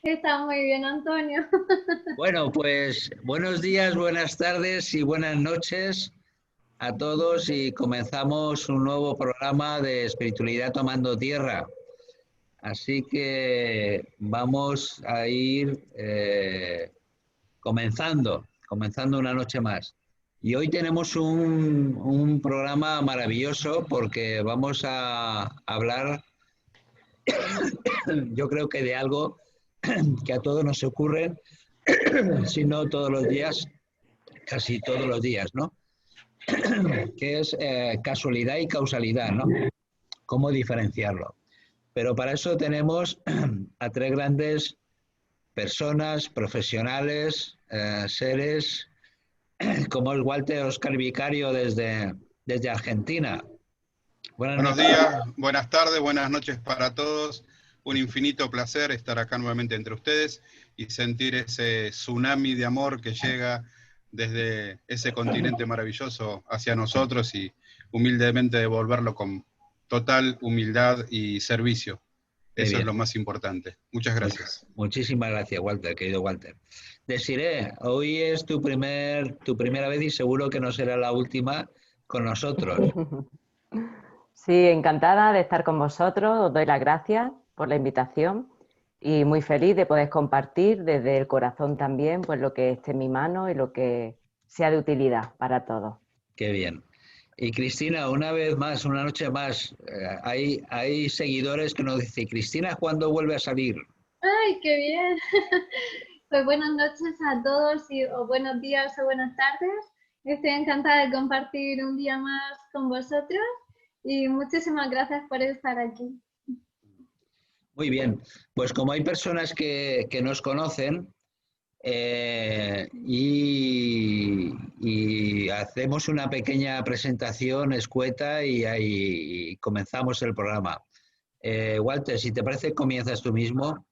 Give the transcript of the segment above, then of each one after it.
Está muy bien, Antonio. Bueno, pues buenos días, buenas tardes y buenas noches a todos y comenzamos un nuevo programa de Espiritualidad Tomando Tierra. Así que vamos a ir comenzando una noche más. Y hoy tenemos un programa maravilloso porque vamos a hablar, yo creo que de algo que a todos nos ocurre, si no todos los días, casi todos los días, ¿no? Que es casualidad y causalidad, ¿no? ¿Cómo diferenciarlo? Pero para eso tenemos a tres grandes personas, profesionales, seres, como es Walter Oscar Vicario desde Argentina. Buenas Buenos noches. días, buenas tardes, buenas noches para todos. Un infinito placer estar acá nuevamente entre ustedes y sentir ese tsunami de amor que llega desde ese continente maravilloso hacia nosotros y humildemente devolverlo con total humildad y servicio. Eso es lo más importante. Muchas gracias. Muchísimas gracias, Walter, querido Walter. Desiree, hoy es tu primera vez y seguro que no será la última con nosotros. Sí, encantada de estar con vosotros, os doy las gracias por la invitación y muy feliz de poder compartir desde el corazón también pues lo que esté en mi mano y lo que sea de utilidad para todos. Qué bien. Y Cristina, una vez más, una noche más, hay seguidores que nos dicen, Cristina, ¿cuándo vuelve a salir? ¡Ay, qué bien! Pues buenas noches a todos o buenos días o buenas tardes. Estoy encantada de compartir un día más con vosotros y muchísimas gracias por estar aquí. Muy bien, pues como hay personas que nos conocen y hacemos una pequeña presentación escueta y comenzamos el programa. Walter, si te parece, comienzas tú mismo.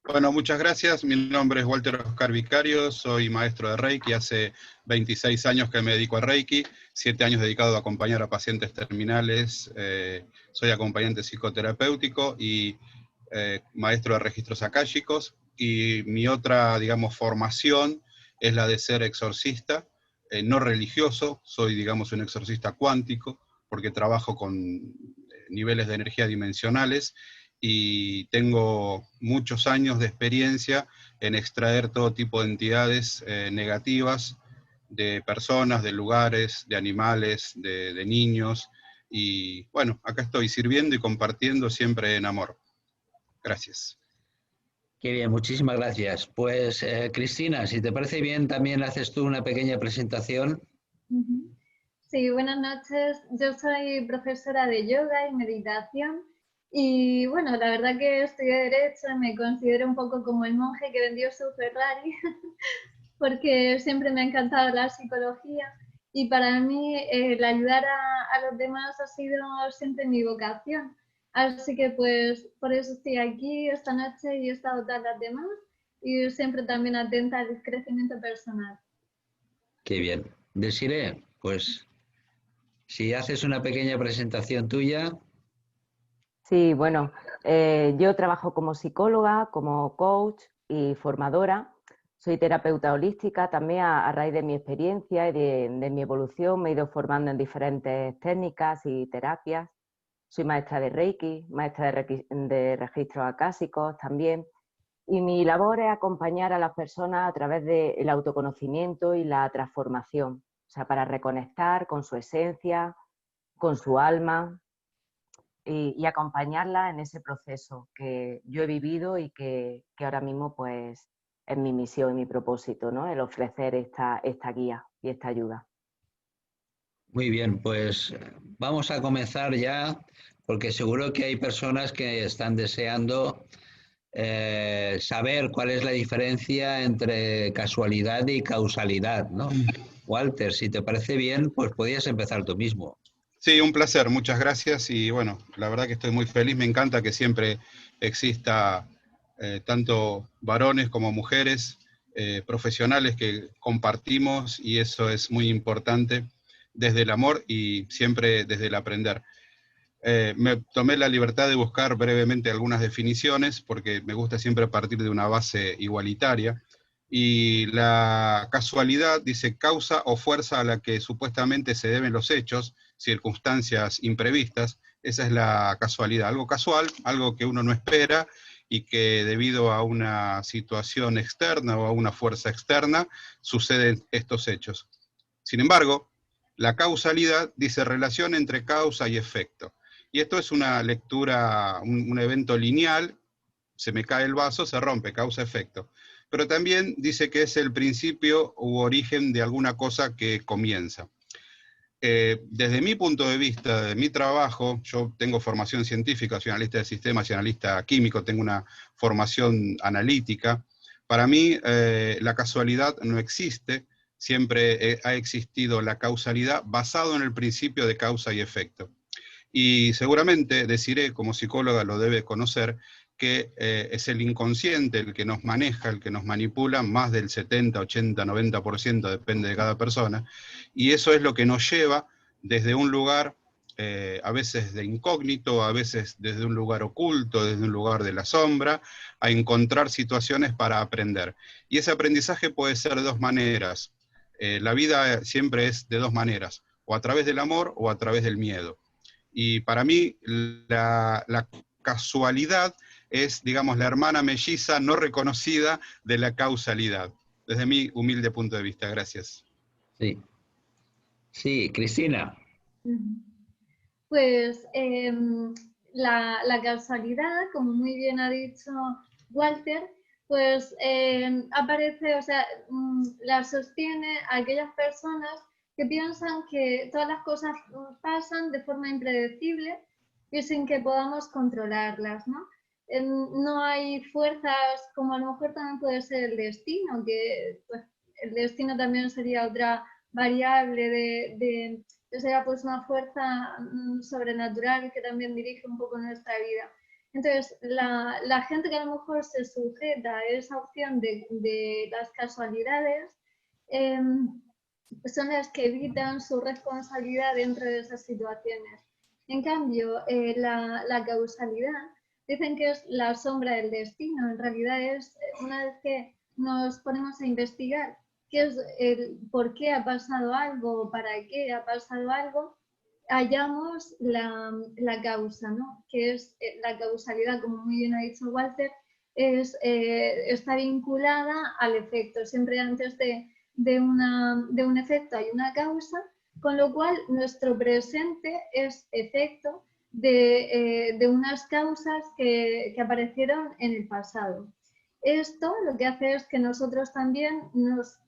Bueno, muchas gracias. Mi nombre es Walter Oscar Vicario, soy maestro de Reiki, hace 26 años que me dedico a Reiki, 7 años dedicado a acompañar a pacientes terminales, soy acompañante psicoterapéutico y maestro de registros akáshicos, y mi otra, digamos, formación es la de ser exorcista, no religioso, soy, digamos, un exorcista cuántico, porque trabajo con niveles de energía dimensionales, y tengo muchos años de experiencia en extraer todo tipo de entidades negativas de personas, de lugares, de animales, de niños, y bueno, acá estoy sirviendo y compartiendo siempre en amor. Gracias. Qué bien, muchísimas gracias. Pues Cristina, si te parece bien, también haces tú una pequeña presentación. Sí, buenas noches. Yo soy profesora de yoga y meditación y bueno, la verdad que estudié Derecho y me considero un poco como el monje que vendió su Ferrari porque siempre me ha encantado la psicología y para mí el ayudar a los demás ha sido siempre mi vocación. Así que pues por eso estoy aquí esta noche y he estado todas las demás y siempre también atenta al crecimiento personal. Qué bien. Desiree, pues si haces una pequeña presentación tuya. Sí, bueno, yo trabajo como psicóloga, como coach y formadora. Soy terapeuta holística, también a raíz de mi experiencia y de mi evolución me he ido formando en diferentes técnicas y terapias. Soy maestra de Reiki, maestra de registros acásicos también. Y mi labor es acompañar a las personas a través del autoconocimiento y la transformación, o sea, para reconectar con su esencia, con su alma y acompañarla en ese proceso que yo he vivido y que ahora mismo pues es mi misión y mi propósito, ¿no? El ofrecer esta guía y esta ayuda. Muy bien, pues vamos a comenzar ya, porque seguro que hay personas que están deseando saber cuál es la diferencia entre casualidad y causalidad, ¿no? Walter, si te parece bien, pues podías empezar tú mismo. Sí, un placer, muchas gracias, y bueno, la verdad que estoy muy feliz, me encanta que siempre exista tanto varones como mujeres, profesionales que compartimos, y eso es muy importante desde el amor y siempre desde el aprender. Me tomé la libertad de buscar brevemente algunas definiciones, porque me gusta siempre partir de una base igualitaria. Y la casualidad dice causa o fuerza a la que supuestamente se deben los hechos, circunstancias imprevistas. Esa es la casualidad, algo casual, algo que uno no espera y que debido a una situación externa o a una fuerza externa suceden estos hechos. Sin embargo, la causalidad dice relación entre causa y efecto. Y esto es una lectura, un evento lineal, se me cae el vaso, se rompe, causa-efecto. Pero también dice que es el principio u origen de alguna cosa que comienza. Desde mi punto de vista, de mi trabajo, yo tengo formación científica, soy analista de sistemas y analista químico, tengo una formación analítica. Para mí, la casualidad no existe, siempre ha existido la causalidad basado en el principio de causa y efecto. Y seguramente Desiree, como psicóloga, lo debe conocer, que es el inconsciente el que nos maneja, el que nos manipula, más del 70, 80, 90%, depende de cada persona, y eso es lo que nos lleva desde un lugar, a veces de incógnito, a veces desde un lugar oculto, desde un lugar de la sombra, a encontrar situaciones para aprender. Y ese aprendizaje puede ser de dos maneras. La vida siempre es de dos maneras, o a través del amor o a través del miedo. Y para mí la casualidad es, digamos, la hermana melliza no reconocida de la causalidad, desde mi humilde punto de vista. Gracias. Sí, sí, Cristina. Pues la causalidad, como muy bien ha dicho Walter, pues aparece, o sea, la sostiene a aquellas personas que piensan que todas las cosas pasan de forma impredecible y sin que podamos controlarlas, ¿no? No hay fuerzas, como a lo mejor también puede ser el destino, que pues, el destino también sería otra variable que sea pues una fuerza sobrenatural que también dirige un poco nuestra vida. Entonces, la gente que a lo mejor se sujeta a esa opción de las casualidades, son las que evitan su responsabilidad dentro de esas situaciones. En cambio, la causalidad dicen que es la sombra del destino. En realidad es, una vez que nos ponemos a investigar qué es el por qué ha pasado algo o para qué ha pasado algo, hallamos la causa, ¿no? Que es la causalidad, como muy bien ha dicho Walter, está vinculada al efecto. Siempre antes de un efecto hay una causa, con lo cual nuestro presente es efecto de unas causas que aparecieron en el pasado. Esto lo que hace es que nosotros también nos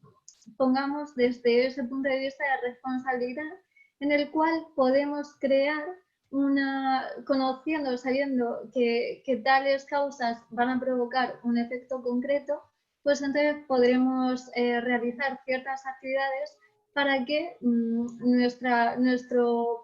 pongamos desde ese punto de vista de responsabilidad, en el cual podemos crear conociendo, sabiendo que tales causas van a provocar un efecto concreto, pues entonces podremos realizar ciertas actividades para que nuestro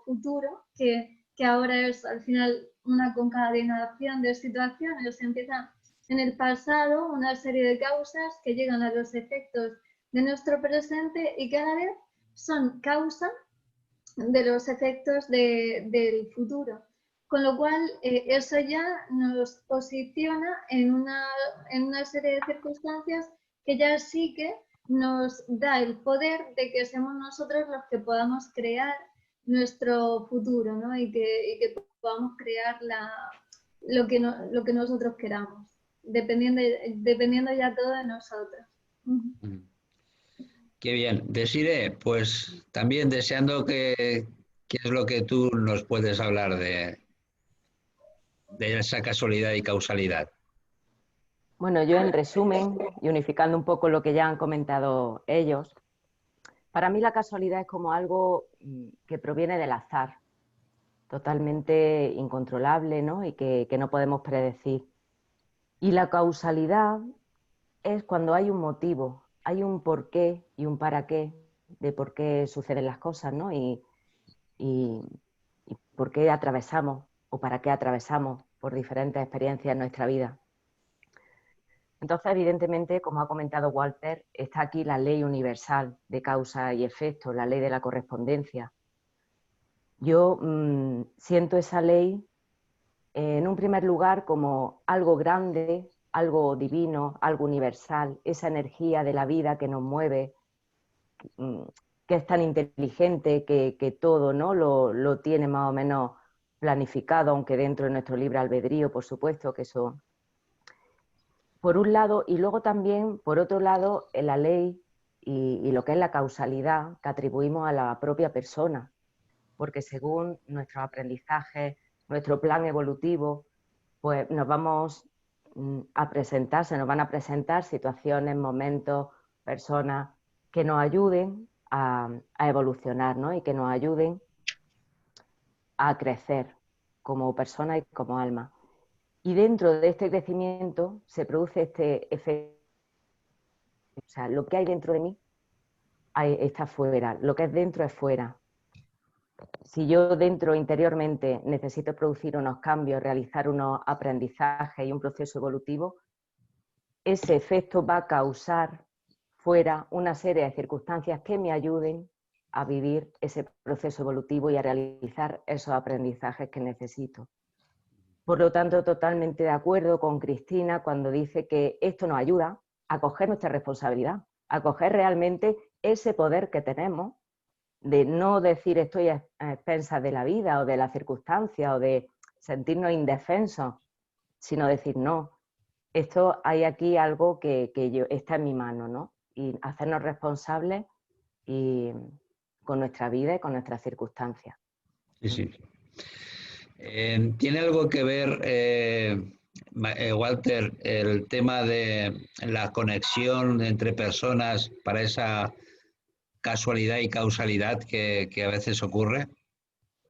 futuro, que ahora es al final una concadenación de situaciones, empieza en el pasado una serie de causas que llegan a los efectos de nuestro presente y cada vez son causa de los efectos del futuro. Con lo cual, eso ya nos posiciona en una serie de circunstancias que ya sí que nos da el poder de que seamos nosotros los que podamos crear nuestro futuro, ¿no? y que podamos crear lo que nosotros queramos, dependiendo ya todo de nosotros. Qué bien. Desiree, pues también deseando que es lo que tú nos puedes hablar de esa casualidad y causalidad. Bueno, yo en resumen, y unificando un poco lo que ya han comentado ellos, para mí la casualidad es como algo que proviene del azar, totalmente incontrolable, ¿no? Y que no podemos predecir. Y la causalidad es cuando hay un motivo, hay un porqué y un para qué de por qué suceden las cosas, ¿no? Y por qué atravesamos o para qué atravesamos por diferentes experiencias en nuestra vida. Entonces, evidentemente, como ha comentado Walter, está aquí la ley universal de causa y efecto, la ley de la correspondencia. Yo siento esa ley en un primer lugar como algo grande, algo divino, algo universal, esa energía de la vida que nos mueve, que es tan inteligente que todo, ¿no? lo tiene más o menos planificado, aunque dentro de nuestro libre albedrío, por supuesto, que eso... Por un lado, y luego también, por otro lado, la ley y lo que es la causalidad que atribuimos a la propia persona, porque según nuestros aprendizajes, nuestro plan evolutivo, pues nos vamos a presentar, se nos van a presentar situaciones, momentos, personas que nos ayuden a evolucionar, ¿no? Y que nos ayuden a crecer como persona y como alma. Y dentro de este crecimiento se produce este efecto. O sea, lo que hay dentro de mí está fuera, lo que es dentro es fuera. Si yo dentro, interiormente, necesito producir unos cambios, realizar unos aprendizajes y un proceso evolutivo, ese efecto va a causar fuera una serie de circunstancias que me ayuden a vivir ese proceso evolutivo y a realizar esos aprendizajes que necesito. Por lo tanto, totalmente de acuerdo con Cristina cuando dice que esto nos ayuda a coger nuestra responsabilidad, a coger realmente ese poder que tenemos de no decir estoy a expensas de la vida o de la circunstancia o de sentirnos indefensos, sino decir no, esto hay aquí algo que está en mi mano, ¿no? Y hacernos responsables con nuestra vida y con nuestras circunstancias. Sí, sí. ¿Tiene algo que ver, Walter, el tema de la conexión entre personas para esa casualidad y causalidad que a veces ocurre?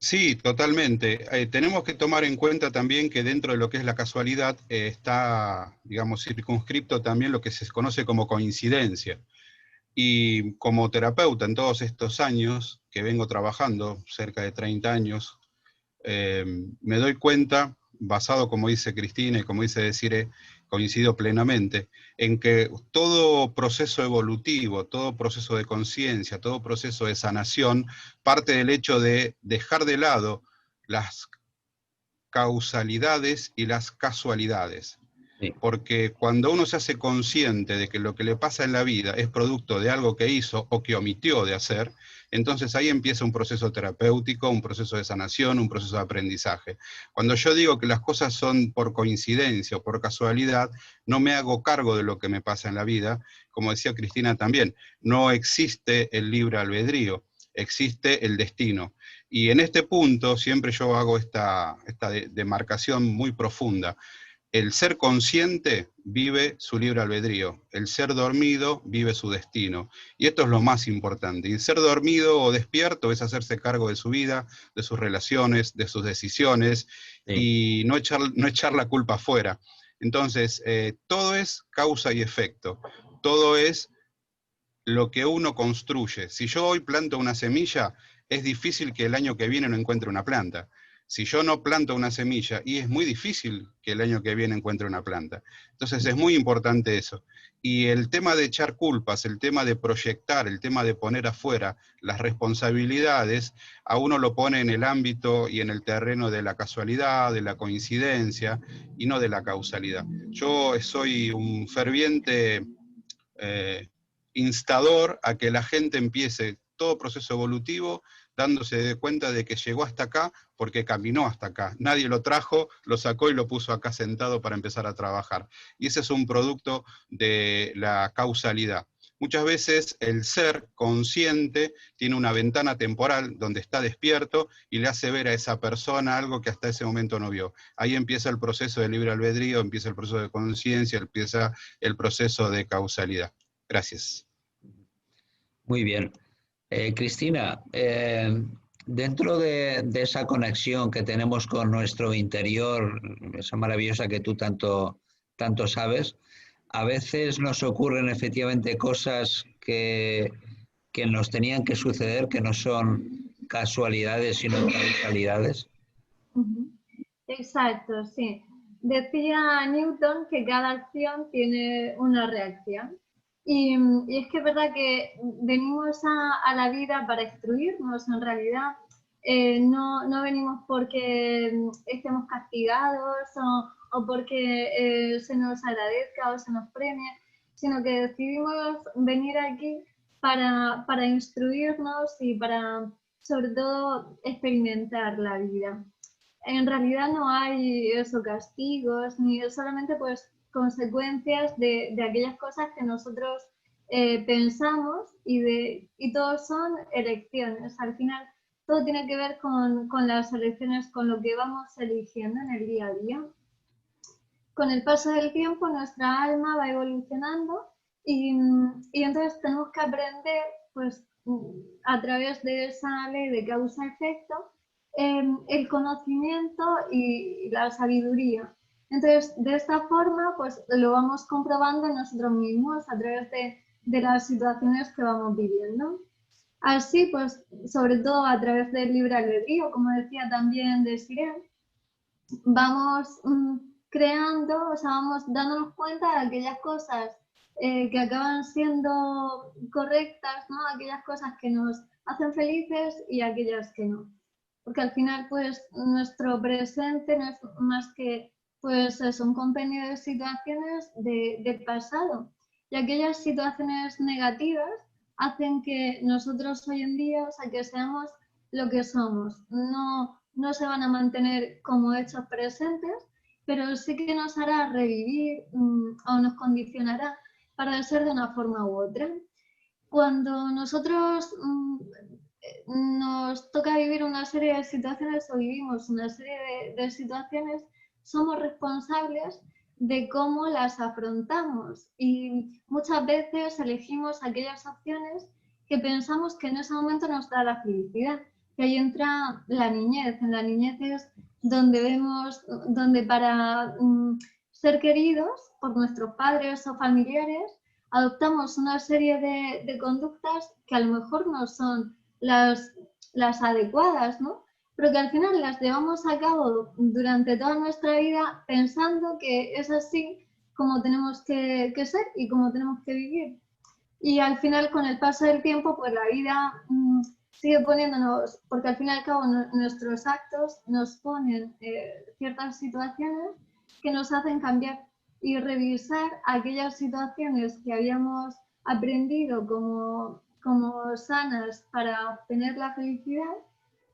Sí, totalmente. Tenemos que tomar en cuenta también que dentro de lo que es la casualidad está, digamos, circunscripto también lo que se conoce como coincidencia. Y como terapeuta en todos estos años que vengo trabajando, cerca de 30 años, me doy cuenta, basado como dice Cristina y como dice Desiree, coincido plenamente, en que todo proceso evolutivo, todo proceso de conciencia, todo proceso de sanación, parte del hecho de dejar de lado las causalidades y las casualidades. Sí. Porque cuando uno se hace consciente de que lo que le pasa en la vida es producto de algo que hizo o que omitió de hacer, entonces ahí empieza un proceso terapéutico, un proceso de sanación, un proceso de aprendizaje. Cuando yo digo que las cosas son por coincidencia o por casualidad, no me hago cargo de lo que me pasa en la vida. Como decía Cristina también, no existe el libre albedrío, existe el destino. Y en este punto siempre yo hago esta demarcación muy profunda. El ser consciente vive su libre albedrío, el ser dormido vive su destino. Y esto es lo más importante. Y ser dormido o despierto es hacerse cargo de su vida, de sus relaciones, de sus decisiones, sí, y no echar la culpa afuera. Entonces, todo es causa y efecto. Todo es lo que uno construye. Si yo hoy planto una semilla, es difícil que el año que viene no encuentre una planta. Si yo no planto una semilla, y es muy difícil que el año que viene encuentre una planta. Entonces es muy importante eso. Y el tema de echar culpas, el tema de proyectar, el tema de poner afuera las responsabilidades, a uno lo pone en el ámbito y en el terreno de la casualidad, de la coincidencia, y no de la causalidad. Yo soy un ferviente instador a que la gente empiece todo proceso evolutivo dándose cuenta de que llegó hasta acá porque caminó hasta acá. Nadie lo trajo, lo sacó y lo puso acá sentado para empezar a trabajar. Y ese es un producto de la causalidad. Muchas veces el ser consciente tiene una ventana temporal donde está despierto y le hace ver a esa persona algo que hasta ese momento no vio. Ahí empieza el proceso de libre albedrío, empieza el proceso de conciencia, empieza el proceso de causalidad. Gracias. Muy bien. Cristina, dentro de esa conexión que tenemos con nuestro interior, esa maravillosa que tú tanto sabes, a veces nos ocurren efectivamente cosas que nos tenían que suceder, que no son casualidades, sino causalidades. Exacto, sí. Decía Newton que cada acción tiene una reacción. Y es que es verdad que venimos a la vida para instruirnos, en realidad. no venimos porque estemos castigados o porque se nos agradezca o se nos premie, sino que decidimos venir aquí para instruirnos y para, sobre todo, experimentar la vida. En realidad no hay eso, castigos, ni solamente pues consecuencias de aquellas cosas que nosotros pensamos y todos son elecciones. Al final todo tiene que ver con las elecciones, con lo que vamos eligiendo en el día a día. Con el paso del tiempo nuestra alma va evolucionando y entonces tenemos que aprender pues a través de esa ley de causa-efecto el conocimiento y la sabiduría. Entonces, de esta forma, pues lo vamos comprobando nosotros mismos a través de las situaciones que vamos viviendo. Así, pues, sobre todo a través del libre albedrío, como decía también Desiree, vamos creando, o sea, vamos dándonos cuenta de aquellas cosas que acaban siendo correctas, ¿no? Aquellas cosas que nos hacen felices y aquellas que no. Porque al final, pues, nuestro presente no es más que, pues, es un compendio de situaciones del pasado. Y aquellas situaciones negativas hacen que nosotros hoy en día, o sea, que seamos lo que somos. No se van a mantener como hechos presentes, pero sí que nos hará revivir o nos condicionará para ser de una forma u otra. Cuando nosotros nos toca vivir una serie de situaciones o vivimos una serie de situaciones, somos responsables de cómo las afrontamos y muchas veces elegimos aquellas opciones que pensamos que en ese momento nos da la felicidad. Y ahí entra la niñez. En la niñez es donde vemos, donde para ser queridos por nuestros padres o familiares, adoptamos una serie de conductas que a lo mejor no son las adecuadas, ¿no? Pero que al final las llevamos a cabo durante toda nuestra vida pensando que es así como tenemos que ser y como tenemos que vivir. Y al final, con el paso del tiempo, pues la vida sigue poniéndonos, porque al fin y al cabo nuestros actos nos ponen ciertas situaciones que nos hacen cambiar y revisar aquellas situaciones que habíamos aprendido como sanas para obtener la felicidad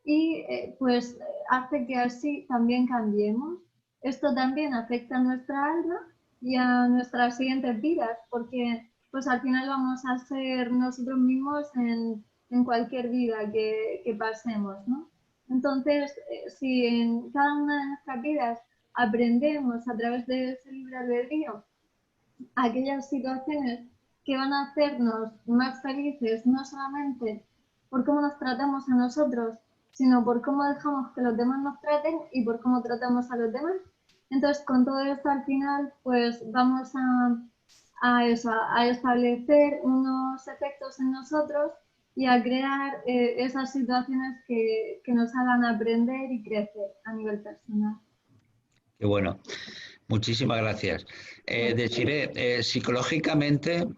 y pues hace que así también cambiemos. Esto también afecta a nuestra alma y a nuestras siguientes vidas, porque pues al final vamos a ser nosotros mismos en cualquier vida que pasemos, ¿no? Entonces, si en cada una de nuestras vidas aprendemos a través de ese libre albedrío aquellas situaciones que van a hacernos más felices, no solamente por cómo nos tratamos a nosotros, sino por cómo dejamos que los demás nos traten y por cómo tratamos a los demás. Entonces, con todo esto al final, pues vamos a establecer unos efectos en nosotros y a crear esas situaciones que nos hagan aprender y crecer a nivel personal. Qué bueno. Muchísimas gracias. Desiree, psicológicamente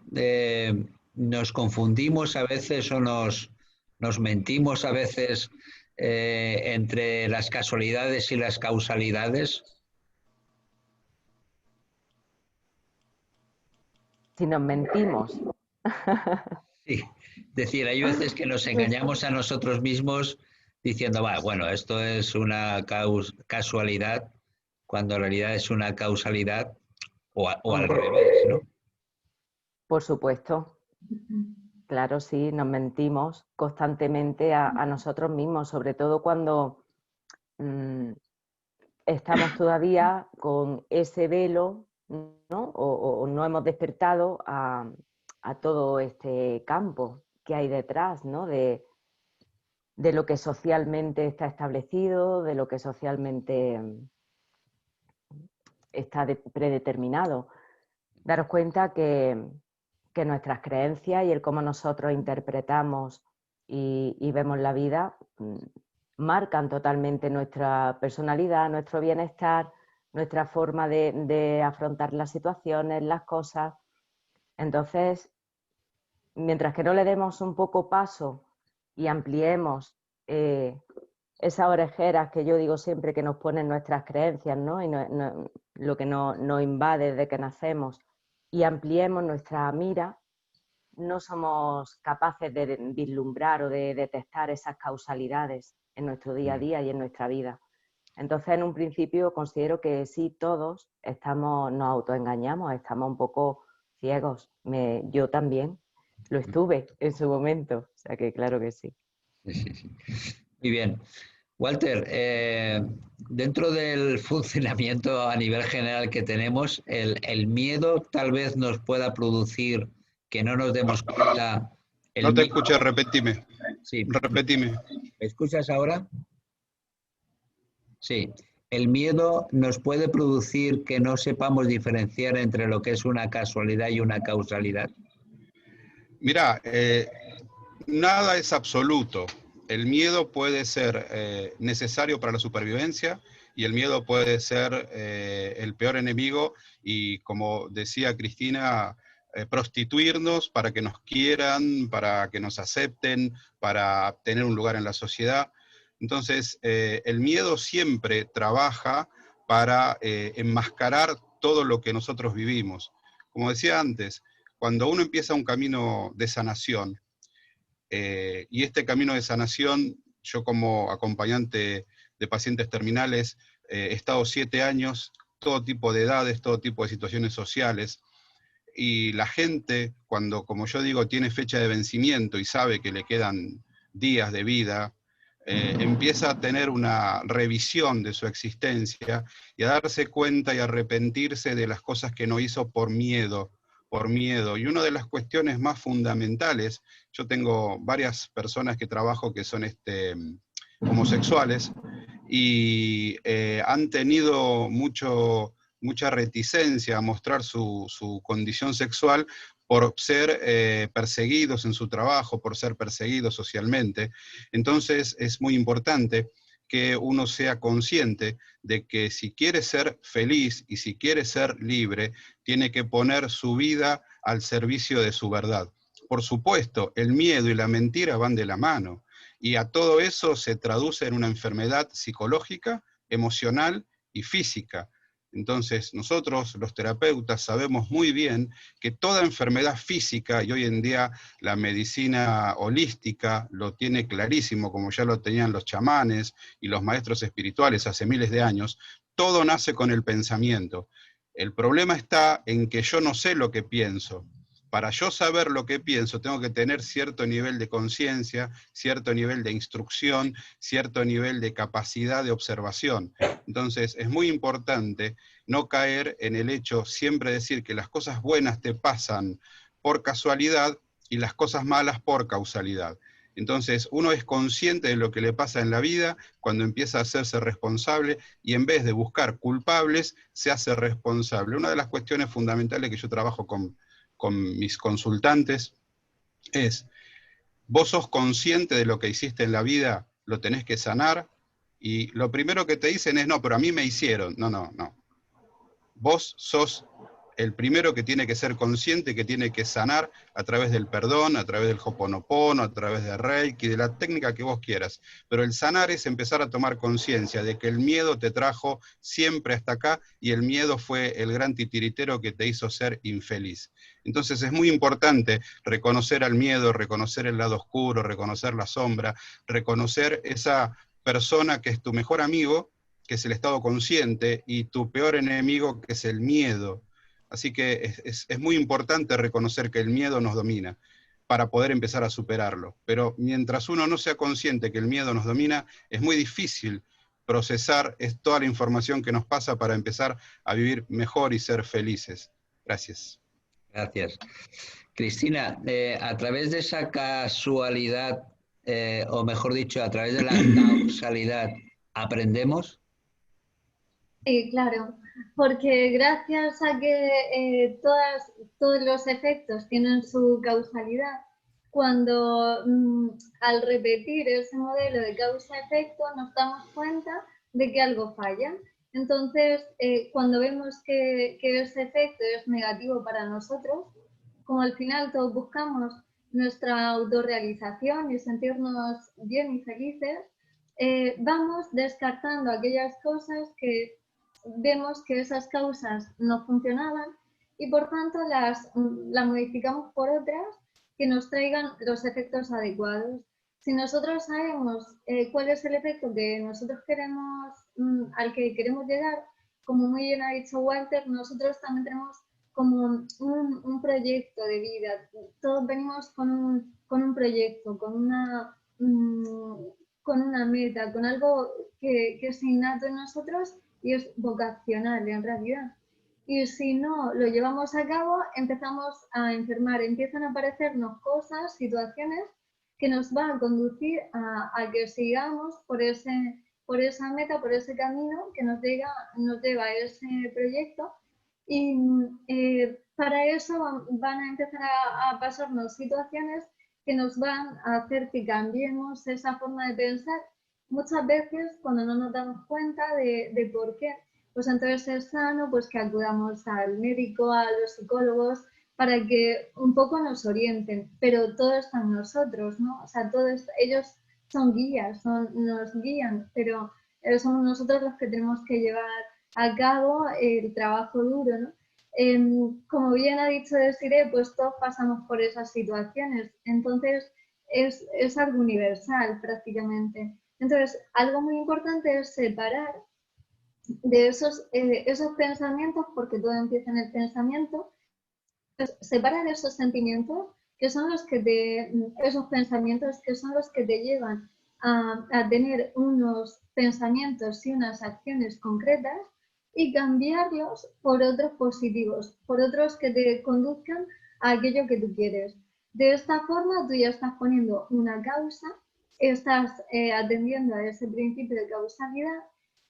nos confundimos a veces o nos mentimos a veces entre las casualidades y las causalidades. Si nos mentimos. Sí, es decir, hay veces que nos engañamos a nosotros mismos diciendo, bueno, esto es una casualidad, cuando en realidad es una causalidad o al revés, ¿no? Por supuesto. Claro, sí, nos mentimos constantemente a nosotros mismos, sobre todo cuando estamos todavía con ese velo, ¿no? O no hemos despertado a todo este campo que hay detrás, ¿no? De lo que socialmente está establecido, de lo que socialmente está predeterminado. Daros cuenta que nuestras creencias y el cómo nosotros interpretamos y vemos la vida marcan totalmente nuestra personalidad, nuestro bienestar, nuestra forma de afrontar las situaciones, las cosas. Entonces, mientras que no le demos un poco paso y ampliemos esas orejeras que yo digo siempre que nos ponen nuestras creencias, ¿no? Y lo que nos invade desde que nacemos, y ampliemos nuestra mira, no somos capaces de vislumbrar o de detectar esas causalidades en nuestro día a día y en nuestra vida. Entonces, en un principio, considero que sí, todos nos autoengañamos, estamos un poco ciegos. Yo también lo estuve en su momento, o sea que claro que sí. Sí. Muy bien. Walter, dentro del funcionamiento a nivel general que tenemos, el miedo tal vez nos pueda producir que no nos demos cuenta. No te escuché, repetime. Sí. Repetime. ¿Me escuchas ahora? Sí. El miedo nos puede producir que no sepamos diferenciar entre lo que es una casualidad y una causalidad. Mira, nada es absoluto. El miedo puede ser necesario para la supervivencia y el miedo puede ser el peor enemigo y, como decía Cristina, prostituirnos para que nos quieran, para que nos acepten, para tener un lugar en la sociedad. Entonces, el miedo siempre trabaja para enmascarar todo lo que nosotros vivimos. Como decía antes, cuando uno empieza un camino de sanación, y este camino de sanación, yo como acompañante de pacientes terminales, he estado 7 años, todo tipo de edades, todo tipo de situaciones sociales, y la gente, cuando, como yo digo, tiene fecha de vencimiento y sabe que le quedan días de vida, empieza a tener una revisión de su existencia y a darse cuenta y arrepentirse de las cosas que no hizo por miedo. Y una de las cuestiones más fundamentales, yo tengo varias personas que trabajo que son homosexuales y han tenido mucha reticencia a mostrar su condición sexual por ser perseguidos en su trabajo, por ser perseguidos socialmente. Entonces es muy importante que uno sea consciente de que si quiere ser feliz y si quiere ser libre, tiene que poner su vida al servicio de su verdad. Por supuesto, el miedo y la mentira van de la mano, y a todo eso se traduce en una enfermedad psicológica, emocional y física. Entonces, nosotros, los terapeutas, sabemos muy bien que toda enfermedad física, y hoy en día la medicina holística lo tiene clarísimo, como ya lo tenían los chamanes y los maestros espirituales hace miles de años, todo nace con el pensamiento. El problema está en que yo no sé lo que pienso. Para yo saber lo que pienso, tengo que tener cierto nivel de conciencia, cierto nivel de instrucción, cierto nivel de capacidad de observación. Entonces, es muy importante no caer en el hecho, siempre decir que las cosas buenas te pasan por casualidad y las cosas malas por causalidad. Entonces, uno es consciente de lo que le pasa en la vida cuando empieza a hacerse responsable y en vez de buscar culpables, se hace responsable. Una de las cuestiones fundamentales que yo trabajo con mis consultantes es: vos sos consciente de lo que hiciste en la vida, lo tenés que sanar, y lo primero que te dicen es: no, pero a mí me hicieron. No. Vos sos el primero que tiene que ser consciente, que tiene que sanar a través del perdón, a través del Ho'oponopono, a través de Reiki, de la técnica que vos quieras. Pero el sanar es empezar a tomar conciencia de que el miedo te trajo siempre hasta acá y el miedo fue el gran titiritero que te hizo ser infeliz. Entonces es muy importante reconocer al miedo, reconocer el lado oscuro, reconocer la sombra, reconocer esa persona que es tu mejor amigo, que es el estado consciente, y tu peor enemigo, que es el miedo. Así que es muy importante reconocer que el miedo nos domina para poder empezar a superarlo. Pero mientras uno no sea consciente que el miedo nos domina, es muy difícil procesar toda la información que nos pasa para empezar a vivir mejor y ser felices. Gracias. Gracias. Cristina, a través de esa casualidad, o mejor dicho, a través de la causalidad, ¿aprendemos? Sí, claro, porque gracias a que todos los efectos tienen su causalidad, cuando al repetir ese modelo de causa-efecto nos damos cuenta de que algo falla. Entonces, cuando vemos que ese efecto es negativo para nosotros, como al final todos buscamos nuestra autorrealización y sentirnos bien y felices, vamos descartando aquellas cosas que vemos que esas causas no funcionaban y por tanto las modificamos por otras que nos traigan los efectos adecuados. Si nosotros sabemos cuál es el efecto que nosotros queremos, al que queremos llegar, como muy bien ha dicho Walter, nosotros también tenemos como un proyecto de vida. Todos venimos con un proyecto, con una meta, con algo que es innato en nosotros y es vocacional en realidad. Y si no lo llevamos a cabo, empezamos a enfermar, empiezan a aparecernos cosas, situaciones que nos van a conducir a que sigamos por esa meta, por ese camino que nos lleva a ese proyecto. Y para eso van a empezar a pasarnos situaciones que nos van a hacer que cambiemos esa forma de pensar, muchas veces cuando no nos damos cuenta de por qué. Pues entonces es sano pues que acudamos al médico, a los psicólogos, para que un poco nos orienten, pero todo está en nosotros, ¿no? O sea, ellos son guías, nos guían, pero somos nosotros los que tenemos que llevar a cabo el trabajo duro, ¿no? Como bien ha dicho Desiree, pues todos pasamos por esas situaciones, entonces es algo universal prácticamente. Entonces, algo muy importante es separar de esos pensamientos, porque todo empieza en el pensamiento, pues, separar esos sentimientos que son esos pensamientos que son los que te llevan a tener unos pensamientos y unas acciones concretas y cambiarlos por otros positivos, por otros que te conduzcan a aquello que tú quieres. De esta forma tú ya estás poniendo una causa, estás atendiendo a ese principio de causalidad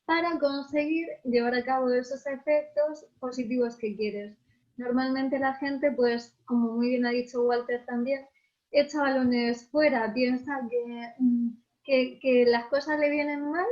para conseguir llevar a cabo esos efectos positivos que quieres. Normalmente la gente, pues, como muy bien ha dicho Walter también, echa balones fuera, piensa que las cosas le vienen mal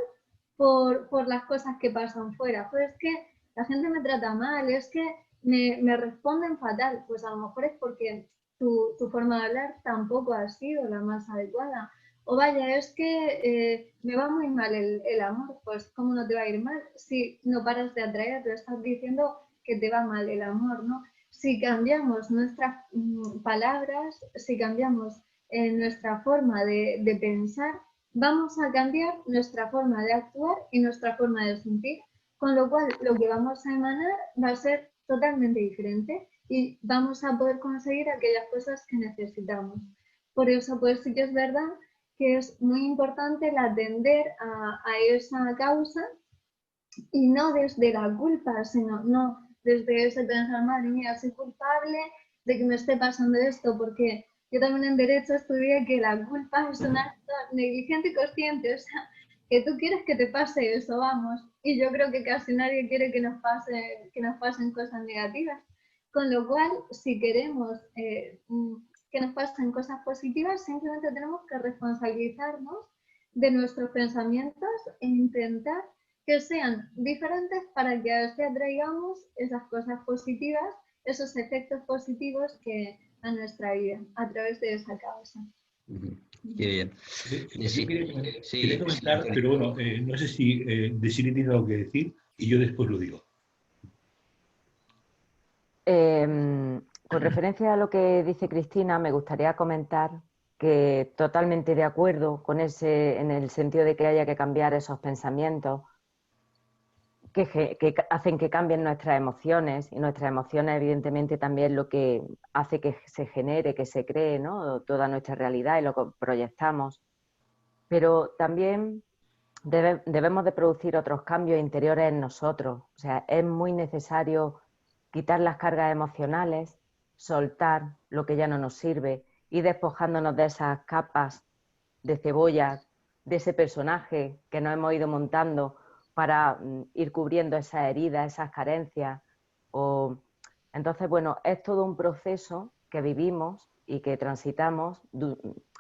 por las cosas que pasan fuera. Pues es que la gente me trata mal, es que me responden fatal. Pues a lo mejor es porque tu forma de hablar tampoco ha sido la más adecuada. O vaya, es que me va muy mal el amor. Pues ¿cómo no te va a ir mal si no paras de atraer? Te estás diciendo que te va mal el amor, ¿no? Si cambiamos nuestras palabras, si cambiamos nuestra forma de pensar, vamos a cambiar nuestra forma de actuar y nuestra forma de sentir, con lo cual lo que vamos a emanar va a ser totalmente diferente y vamos a poder conseguir aquellas cosas que necesitamos. Por eso, pues sí que es verdad que es muy importante el atender a esa causa y no desde la culpa, sino no desde ese pensar, madre mía, soy culpable de que me esté pasando esto, porque yo también en Derecho estudié que la culpa es un acto negligente y consciente, o sea, que tú quieres que te pase eso, vamos, y yo creo que casi nadie quiere que nos pasen cosas negativas, con lo cual, si queremos que nos pasen cosas positivas, simplemente tenemos que responsabilizarnos de nuestros pensamientos e intentar que sean diferentes para que así atraigamos esas cosas positivas, esos efectos positivos que a nuestra vida a través de esa causa. Qué bien. Yo quería comentar, pero bueno, no sé si Desiree tiene algo que decir y yo después lo digo. Con referencia a lo que dice Cristina, me gustaría comentar que totalmente de acuerdo con en el sentido de que haya que cambiar esos pensamientos que hacen que cambien nuestras emociones, y nuestras emociones evidentemente también lo que hace que se genere, que se cree, ¿no? Toda nuestra realidad y lo que proyectamos. Pero también debemos de producir otros cambios interiores en nosotros. O sea, es muy necesario quitar las cargas emocionales, soltar lo que ya no nos sirve, y despojándonos de esas capas de cebolla, de ese personaje que nos hemos ido montando para ir cubriendo esas heridas, esas carencias. Entonces, bueno, es todo un proceso que vivimos y que transitamos,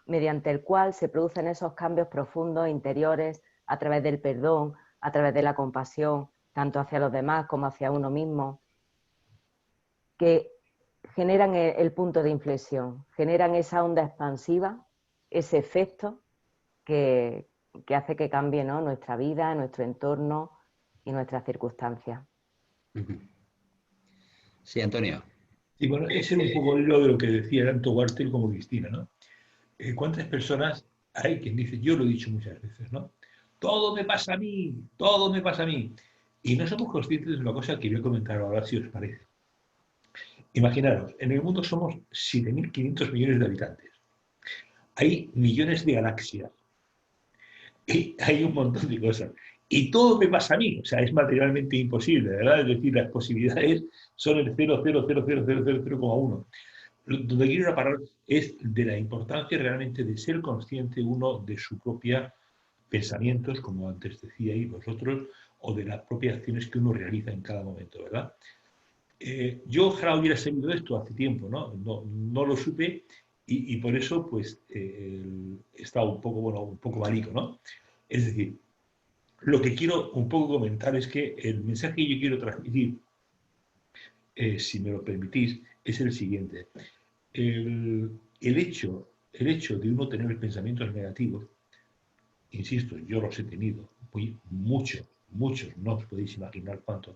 mediante el cual se producen esos cambios profundos interiores a través del perdón, a través de la compasión, tanto hacia los demás como hacia uno mismo, que generan el punto de inflexión, generan esa onda expansiva, ese efecto que que hace que cambie, ¿no?, nuestra vida, nuestro entorno y nuestras circunstancias. Sí, Antonio. Y bueno, ese era un poco el hilo de lo que decía tanto Walter como Cristina, ¿no? ¿Cuántas personas hay quien dice, yo lo he dicho muchas veces, ¿no? Todo me pasa a mí, todo me pasa a mí. Y no somos conscientes de una cosa que voy a comentar ahora, si os parece. Imaginaros, en el mundo somos 7.500 millones de habitantes. Hay millones de galaxias. Y hay un montón de cosas. Y todo me pasa a mí. O sea, es materialmente imposible, ¿verdad? Es decir, las posibilidades son el 0,00000,1. Donde quiero ir a parar es de la importancia realmente de ser consciente uno de su propia pensamientos, como antes decíais vosotros, o de las propias acciones que uno realiza en cada momento, ¿verdad? Yo ojalá hubiera sabido esto hace tiempo, ¿no? No lo supe y por eso, pues, he estado un poco, bueno, un poco marico, ¿no? Es decir, lo que quiero un poco comentar es que el mensaje que yo quiero transmitir, si me lo permitís, es el siguiente. El hecho de uno tener pensamientos negativos, insisto, yo los he tenido, muchos, no os podéis imaginar cuántos,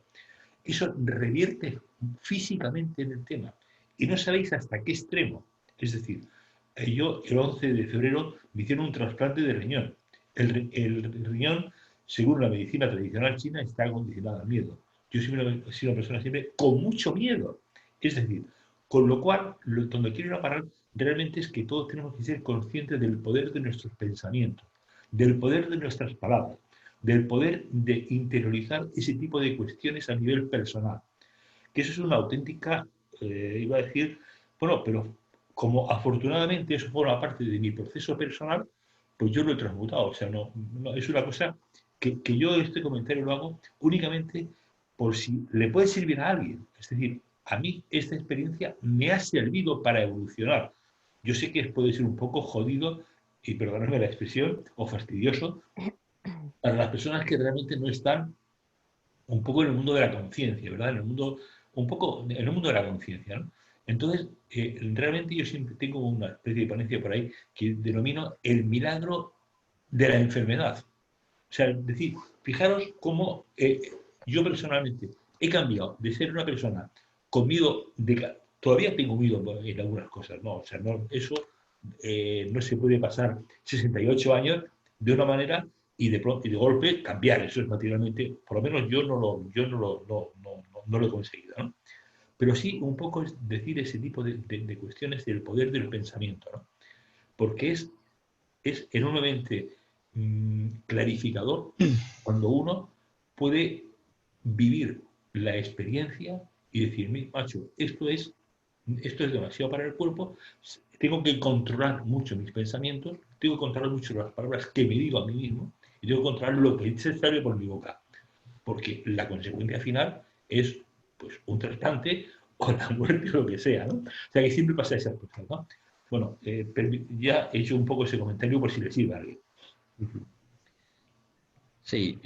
eso revierte físicamente en el tema. Y no sabéis hasta qué extremo. Es decir, yo el 11 de febrero me hicieron un trasplante de riñón. El riñón, según la medicina tradicional china, está condicionado al miedo. Yo soy una persona siempre con mucho miedo. Es decir, con lo cual, donde quiero ir a parar realmente es que todos tenemos que ser conscientes del poder de nuestros pensamientos, del poder de nuestras palabras, del poder de interiorizar ese tipo de cuestiones a nivel personal. Que eso es una auténtica, iba a decir, bueno, pero como afortunadamente eso forma parte de mi proceso personal, pues yo lo he transmutado. O sea, no es una cosa que yo este comentario lo hago únicamente por si le puede servir a alguien. Es decir, a mí esta experiencia me ha servido para evolucionar. Yo sé que puede ser un poco jodido, y perdonadme la expresión, o fastidioso, para las personas que realmente no están un poco en el mundo de la conciencia, ¿verdad? En el mundo, un poco en el mundo de la conciencia, ¿no? Entonces, realmente yo siempre tengo una especie de ponencia por ahí que denomino el milagro de la enfermedad. O sea, es decir, fijaros cómo yo personalmente he cambiado de ser una persona con miedo todavía tengo miedo en algunas cosas, ¿no? O sea, no, eso no se puede pasar 68 años de una manera y de golpe cambiar. Eso es materialmente, por lo menos yo no lo he conseguido, ¿no? Pero sí un poco es decir ese tipo de cuestiones del poder del pensamiento, ¿no? Porque es enormemente clarificador cuando uno puede vivir la experiencia y decir, macho, esto es demasiado para el cuerpo, tengo que controlar mucho mis pensamientos, tengo que controlar mucho las palabras que me digo a mí mismo y tengo que controlar lo que se sale por mi boca, porque la consecuencia final es pues un trasplante o la muerte o lo que sea, ¿no? O sea que siempre pasa esas cosas, ¿no? Bueno, ya he hecho un poco ese comentario por si le sirve a alguien. Sí,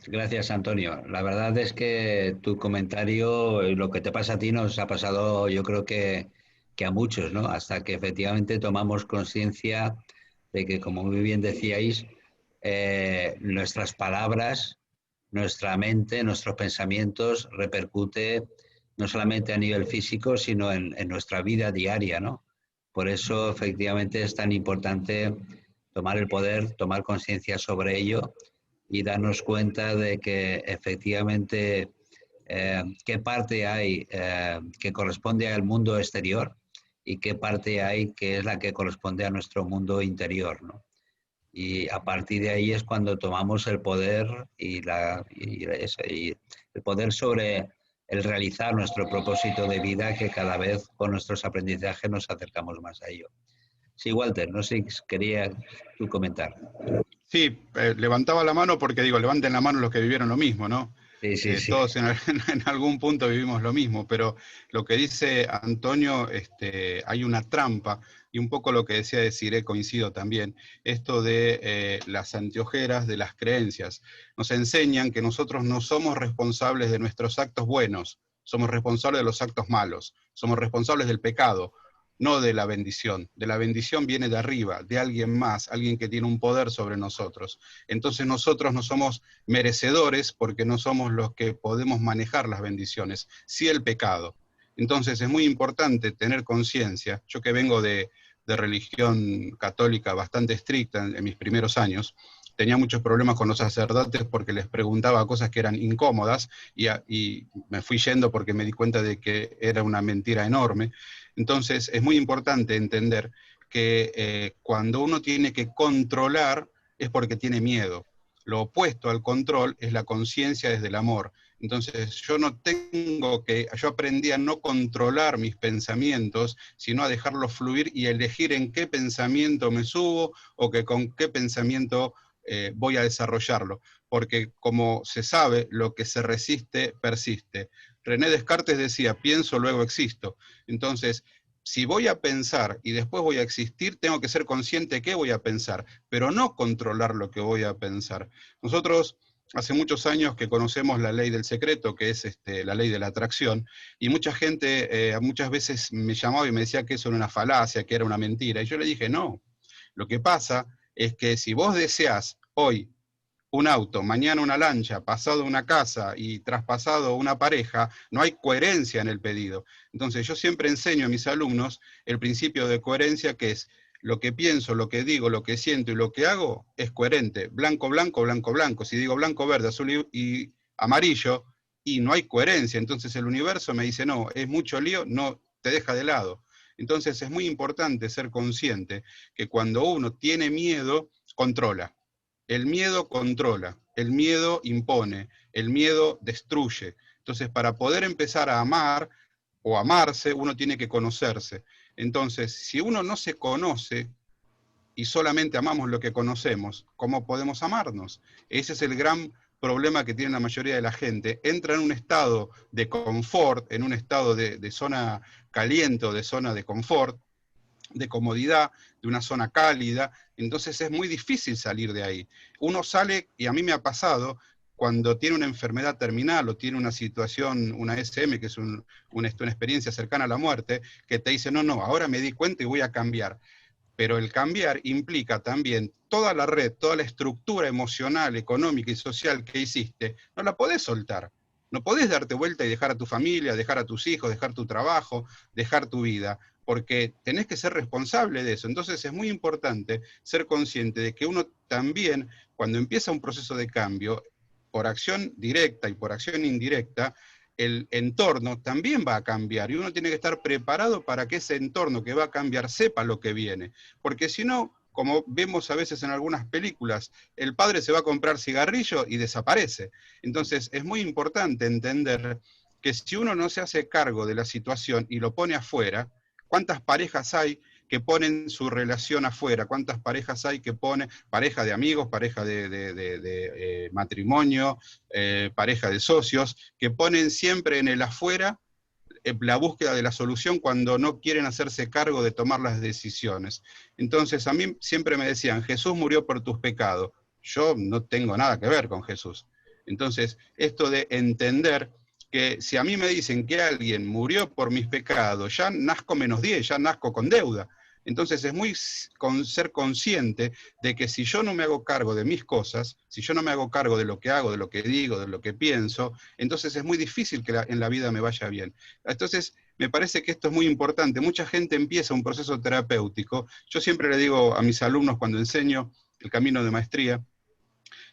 gracias Antonio. La verdad es que tu comentario, lo que te pasa a ti nos ha pasado yo creo que a muchos, ¿no? Hasta que efectivamente tomamos conciencia de que, como muy bien decíais, nuestras palabras, nuestra mente, nuestros pensamientos repercute no solamente a nivel físico, sino en nuestra vida diaria, ¿no? Por eso efectivamente es tan importante tomar el poder, tomar conciencia sobre ello y darnos cuenta de que efectivamente qué parte hay que corresponde al mundo exterior y qué parte hay que es la que corresponde a nuestro mundo interior, ¿no? Y a partir de ahí es cuando tomamos el poder y el poder sobre el realizar nuestro propósito de vida, que cada vez con nuestros aprendizajes nos acercamos más a ello. Sí, Walter, no sé si quería tú comentar. Sí, levantaba la mano porque digo, levanten la mano los que vivieron lo mismo, ¿no? Sí. Todos en algún punto vivimos lo mismo, pero lo que dice Antonio, hay una trampa, y un poco lo que decía Desiree coincido también, esto de las anteojeras de las creencias. Nos enseñan que nosotros no somos responsables de nuestros actos buenos, somos responsables de los actos malos, somos responsables del pecado. no de la bendición. De la bendición viene de arriba, de alguien más, alguien que tiene un poder sobre nosotros. Entonces nosotros no somos merecedores porque no somos los que podemos manejar las bendiciones, sí el pecado. Entonces es muy importante tener conciencia. Yo que vengo de religión católica bastante estricta en mis primeros años, tenía muchos problemas con los sacerdotes porque les preguntaba cosas que eran incómodas y me fui yendo porque me di cuenta de que era una mentira enorme. Entonces es muy importante entender que cuando uno tiene que controlar es porque tiene miedo. Lo opuesto al control es la conciencia desde el amor. Entonces yo aprendí a no controlar mis pensamientos, sino a dejarlos fluir y elegir en qué pensamiento me subo o con qué pensamiento voy a desarrollarlo. Porque como se sabe, lo que se resiste, persiste. René Descartes decía, pienso, luego existo. Entonces, si voy a pensar y después voy a existir, tengo que ser consciente de qué voy a pensar, pero no controlar lo que voy a pensar. Nosotros hace muchos años que conocemos la ley del secreto, que es la ley de la atracción, y mucha gente muchas veces me llamaba y me decía que eso era una falacia, que era una mentira, y yo le dije, no, lo que pasa es que si vos deseás hoy un auto, mañana una lancha, pasado una casa y traspasado una pareja, no hay coherencia en el pedido. Entonces yo siempre enseño a mis alumnos el principio de coherencia, que es lo que pienso, lo que digo, lo que siento y lo que hago es coherente. Blanco, blanco, blanco, blanco. Si digo blanco, verde, azul y amarillo, y no hay coherencia, entonces el universo me dice, no, es mucho lío, no, te deja de lado. Entonces es muy importante ser consciente que cuando uno tiene miedo, controla. El miedo controla, el miedo impone, el miedo destruye. Entonces, para poder empezar a amar o amarse, uno tiene que conocerse. Entonces, si uno no se conoce y solamente amamos lo que conocemos, ¿cómo podemos amarnos? Ese es el gran problema que tiene la mayoría de la gente. Entra en un estado de confort, en un estado de zona caliente o de zona de confort, de comodidad, de una zona cálida, entonces es muy difícil salir de ahí. Uno sale, y a mí me ha pasado, cuando tiene una enfermedad terminal o tiene una situación, una SM, que es una experiencia cercana a la muerte, que te dice, no, no, ahora me di cuenta y voy a cambiar. Pero el cambiar implica también toda la red, toda la estructura emocional, económica y social que hiciste, no la podés soltar. No podés darte vuelta y dejar a tu familia, dejar a tus hijos, dejar tu trabajo, dejar tu vida, porque tenés que ser responsable de eso. Entonces es muy importante ser consciente de que uno también, cuando empieza un proceso de cambio, por acción directa y por acción indirecta, el entorno también va a cambiar y uno tiene que estar preparado para que ese entorno que va a cambiar sepa lo que viene. Porque si no, como vemos a veces en algunas películas, el padre se va a comprar cigarrillo y desaparece. Entonces es muy importante entender que si uno no se hace cargo de la situación y lo pone afuera, ¿cuántas parejas hay que ponen su relación afuera? ¿Cuántas parejas hay que ponen, pareja de amigos, pareja de matrimonio, pareja de socios, que ponen siempre en el afuera la búsqueda de la solución cuando no quieren hacerse cargo de tomar las decisiones? Entonces a mí siempre me decían, Jesús murió por tus pecados. Yo no tengo nada que ver con Jesús. Entonces esto de entender que si a mí me dicen que alguien murió por mis pecados, ya nazco menos 10, ya nazco con deuda. Entonces es muy ser consciente de que si yo no me hago cargo de mis cosas, si yo no me hago cargo de lo que hago, de lo que digo, de lo que pienso, entonces es muy difícil que en la vida me vaya bien. Entonces me parece que esto es muy importante. Mucha gente empieza un proceso terapéutico. Yo siempre le digo a mis alumnos cuando enseño el camino de maestría,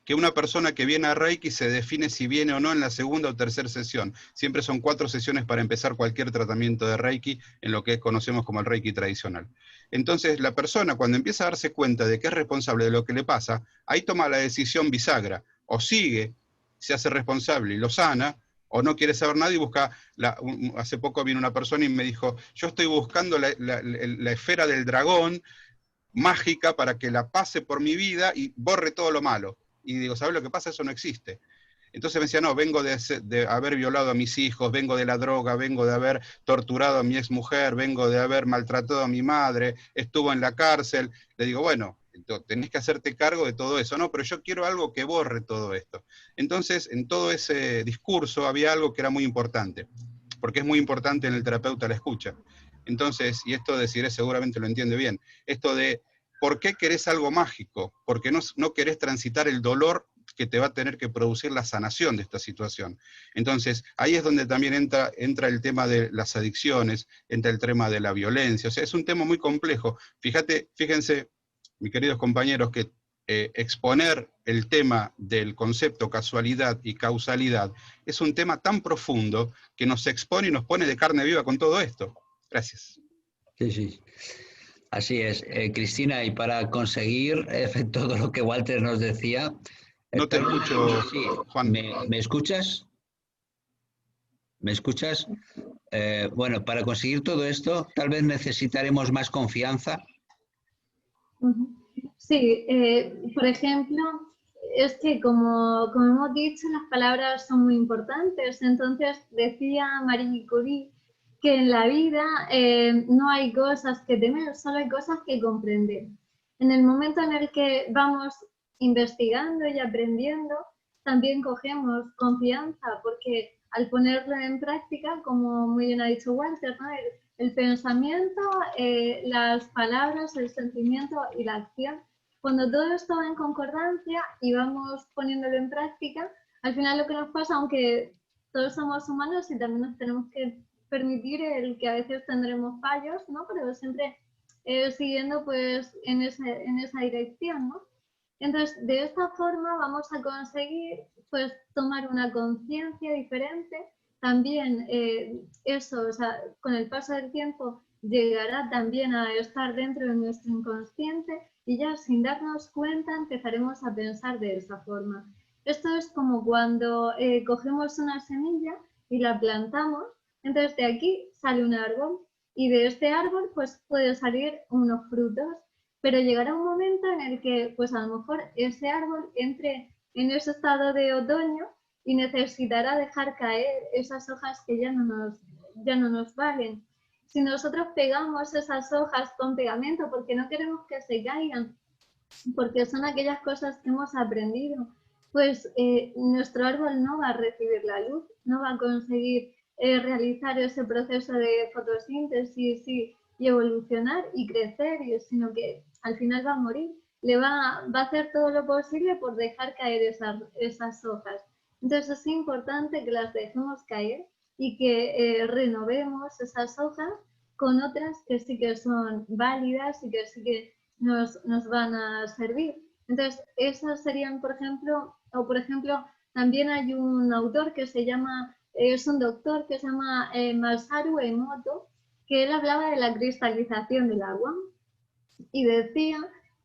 que una persona que viene a Reiki se define si viene o no en la segunda o tercera sesión. Siempre son 4 sesiones para empezar cualquier tratamiento de Reiki en lo que conocemos como el Reiki tradicional. Entonces la persona cuando empieza a darse cuenta de que es responsable de lo que le pasa, ahí toma la decisión bisagra, o sigue, se hace responsable y lo sana, o no quiere saber nada y busca, hace poco vino una persona y me dijo, yo estoy buscando la esfera del dragón mágica para que la pase por mi vida y borre todo lo malo. Y digo, ¿sabes lo que pasa? Eso no existe. Entonces me decía, no, vengo de haber violado a mis hijos, vengo de la droga, vengo de haber torturado a mi exmujer, vengo de haber maltratado a mi madre, estuvo en la cárcel. Le digo, bueno, tenés que hacerte cargo de todo eso. No, pero yo quiero algo que borre todo esto. Entonces, en todo ese discurso había algo que era muy importante, porque es muy importante en el terapeuta la escucha. Entonces, y esto Desiree seguramente lo entiende bien, esto de ¿por qué querés algo mágico? Porque no querés transitar el dolor que te va a tener que producir la sanación de esta situación. Entonces, ahí es donde también entra el tema de las adicciones, entra el tema de la violencia, o sea, es un tema muy complejo. Fíjense, mis queridos compañeros, que exponer el tema del concepto casualidad y causalidad es un tema tan profundo que nos expone y nos pone de carne viva con todo esto. Gracias. Sí, sí. Así es. Cristina, y para conseguir todo lo que Walter nos decía... No te escucho, sí, Juan. ¿Me escuchas? ¿Me escuchas? Bueno, para conseguir todo esto, tal vez necesitaremos más confianza. Sí, por ejemplo, es que como hemos dicho, las palabras son muy importantes. Entonces, decía Marie Curie que en la vida no hay cosas que temer, solo hay cosas que comprender. En el momento en el que vamos investigando y aprendiendo, también cogemos confianza, porque al ponerlo en práctica, como muy bien ha dicho Walter, ¿no? El pensamiento, las palabras, el sentimiento y la acción, cuando todo esto va en concordancia y vamos poniéndolo en práctica, al final lo que nos pasa, aunque todos somos humanos y también nos tenemos que permitir el que a veces tendremos fallos, ¿no? Pero siempre siguiendo pues en esa dirección, ¿no? Entonces, de esta forma vamos a conseguir pues tomar una conciencia diferente. También eso, o sea, con el paso del tiempo llegará también a estar dentro de nuestro inconsciente y ya sin darnos cuenta empezaremos a pensar de esa forma. Esto es como cuando cogemos una semilla y la plantamos, entonces de aquí sale un árbol y de este árbol pues puede salir unos frutos, pero llegará un momento en el que pues a lo mejor ese árbol entre en ese estado de otoño y necesitará dejar caer esas hojas que ya no nos valen. Si nosotros pegamos esas hojas con pegamento porque no queremos que se caigan, porque son aquellas cosas que hemos aprendido, pues nuestro árbol no va a recibir la luz, no va a conseguir realizar ese proceso de fotosíntesis y evolucionar y crecer, sino que al final va a morir. Va a hacer todo lo posible por dejar caer esas hojas. Entonces es importante que las dejemos caer y que renovemos esas hojas con otras que sí que son válidas y que sí que nos van a servir. Entonces, esas serían, por ejemplo, también hay un autor que se llama, es un doctor que se llama Masaru Emoto, que él hablaba de la cristalización del agua y decía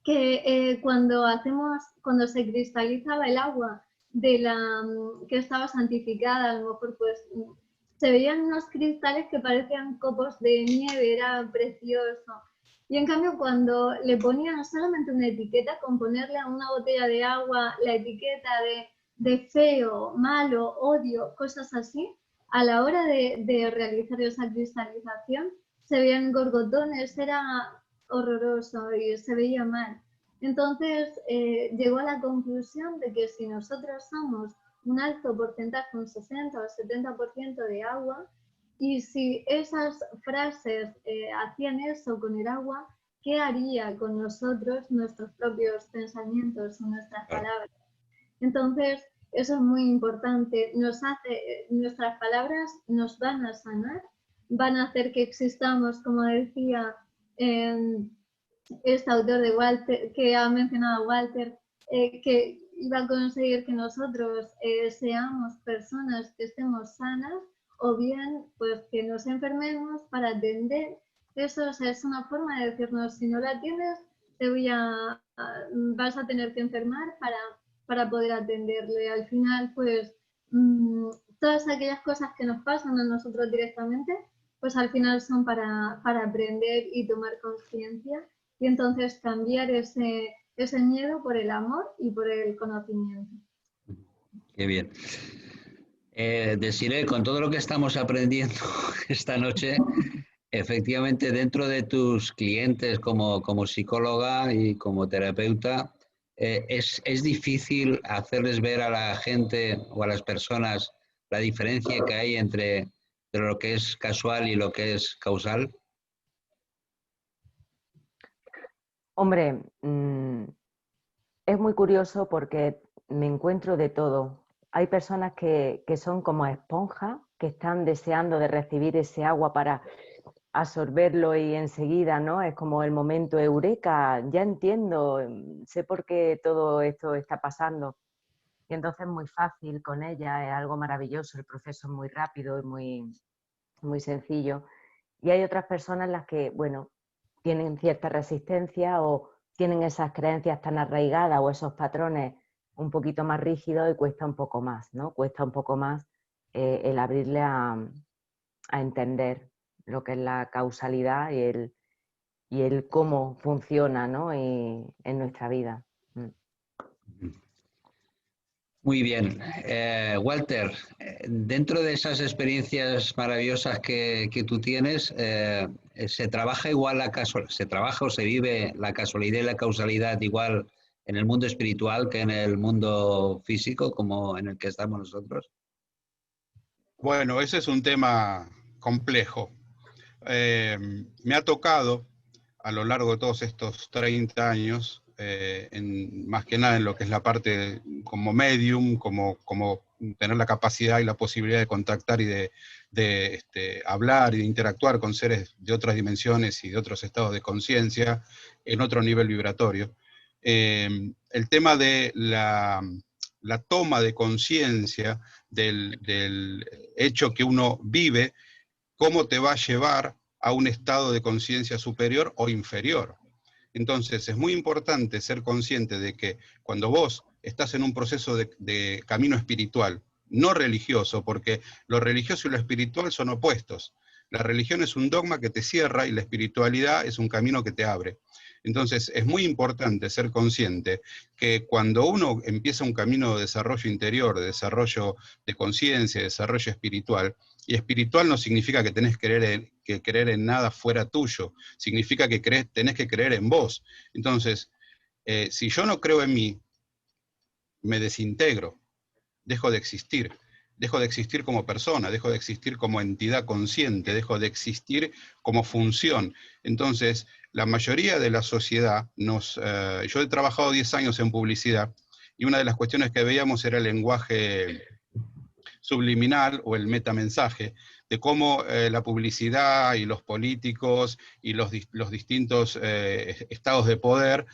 que cuando se cristalizaba el agua que estaba santificada, a lo mejor pues se veían unos cristales que parecían copos de nieve, era precioso. Y en cambio, cuando le ponían solamente una etiqueta, con ponerle a una botella de agua la etiqueta de feo, malo, odio, cosas así, a la hora de realizar esa cristalización, se veían gorgotones, era horroroso y se veía mal. Entonces, llegó a la conclusión de que si nosotros somos un alto porcentaje, un 60 o 70% de agua, y si esas frases hacían eso con el agua, ¿qué haría con nosotros nuestros propios pensamientos o nuestras palabras? Entonces, eso es muy importante. Nuestras palabras nos van a sanar, van a hacer que existamos, como decía este autor de Walter, que ha mencionado Walter, que iba a conseguir que nosotros seamos personas que estemos sanas, o bien pues que nos enfermemos para atender. Eso, o sea, es una forma de decirnos, si no la tienes, vas a tener que enfermar para poder atenderle. Al final, pues todas aquellas cosas que nos pasan a nosotros directamente, pues al final son para aprender y tomar conciencia y entonces cambiar ese miedo por el amor y por el conocimiento. Qué bien. Desiree, con todo lo que estamos aprendiendo esta noche, efectivamente dentro de tus clientes como psicóloga y como terapeuta, es difícil hacerles ver a la gente o a las personas la diferencia que hay entre lo que es casual y lo que es causal. Hombre, es muy curioso porque me encuentro de todo. Hay personas que son como esponjas, que están deseando de recibir ese agua para absorberlo y enseguida, ¿no? Es como el momento eureka, ya entiendo, sé por qué todo esto está pasando. Y entonces es muy fácil con ella, es algo maravilloso, el proceso es muy rápido y muy sencillo. Y hay otras personas las que, bueno, tienen cierta resistencia o tienen esas creencias tan arraigadas o esos patrones un poquito más rígidos y cuesta un poco más, ¿no? Cuesta un poco más el abrirle a entender lo que es la causalidad y el cómo funciona, ¿no? Y en nuestra vida. Muy bien. Walter, dentro de esas experiencias maravillosas que tú tienes, ¿se trabaja igual se trabaja o se vive la casualidad y la causalidad igual en el mundo espiritual que en el mundo físico, como en el que estamos nosotros? Bueno, ese es un tema complejo. Me ha tocado a lo largo de todos estos 30 años, más que nada en lo que es la parte como medium, como tener la capacidad y la posibilidad de contactar y de hablar y de interactuar con seres de otras dimensiones y de otros estados de conciencia en otro nivel vibratorio. El tema de la toma de conciencia del hecho que uno vive, cómo te va a llevar a un estado de conciencia superior o inferior. Entonces, es muy importante ser consciente de que cuando vos estás en un proceso de camino espiritual, no religioso, porque lo religioso y lo espiritual son opuestos. La religión es un dogma que te cierra y la espiritualidad es un camino que te abre. Entonces, es muy importante ser consciente que cuando uno empieza un camino de desarrollo interior, de desarrollo de conciencia, de desarrollo espiritual, y espiritual no significa que tenés que creer en nada fuera tuyo, significa que tenés que creer en vos. Entonces, si yo no creo en mí, me desintegro, dejo de existir como persona, dejo de existir como entidad consciente, dejo de existir como función. Entonces, la mayoría de la sociedad yo he trabajado 10 años en publicidad y una de las cuestiones que veíamos era el lenguaje subliminal o el metamensaje, de cómo la publicidad y los políticos y los distintos estados de poder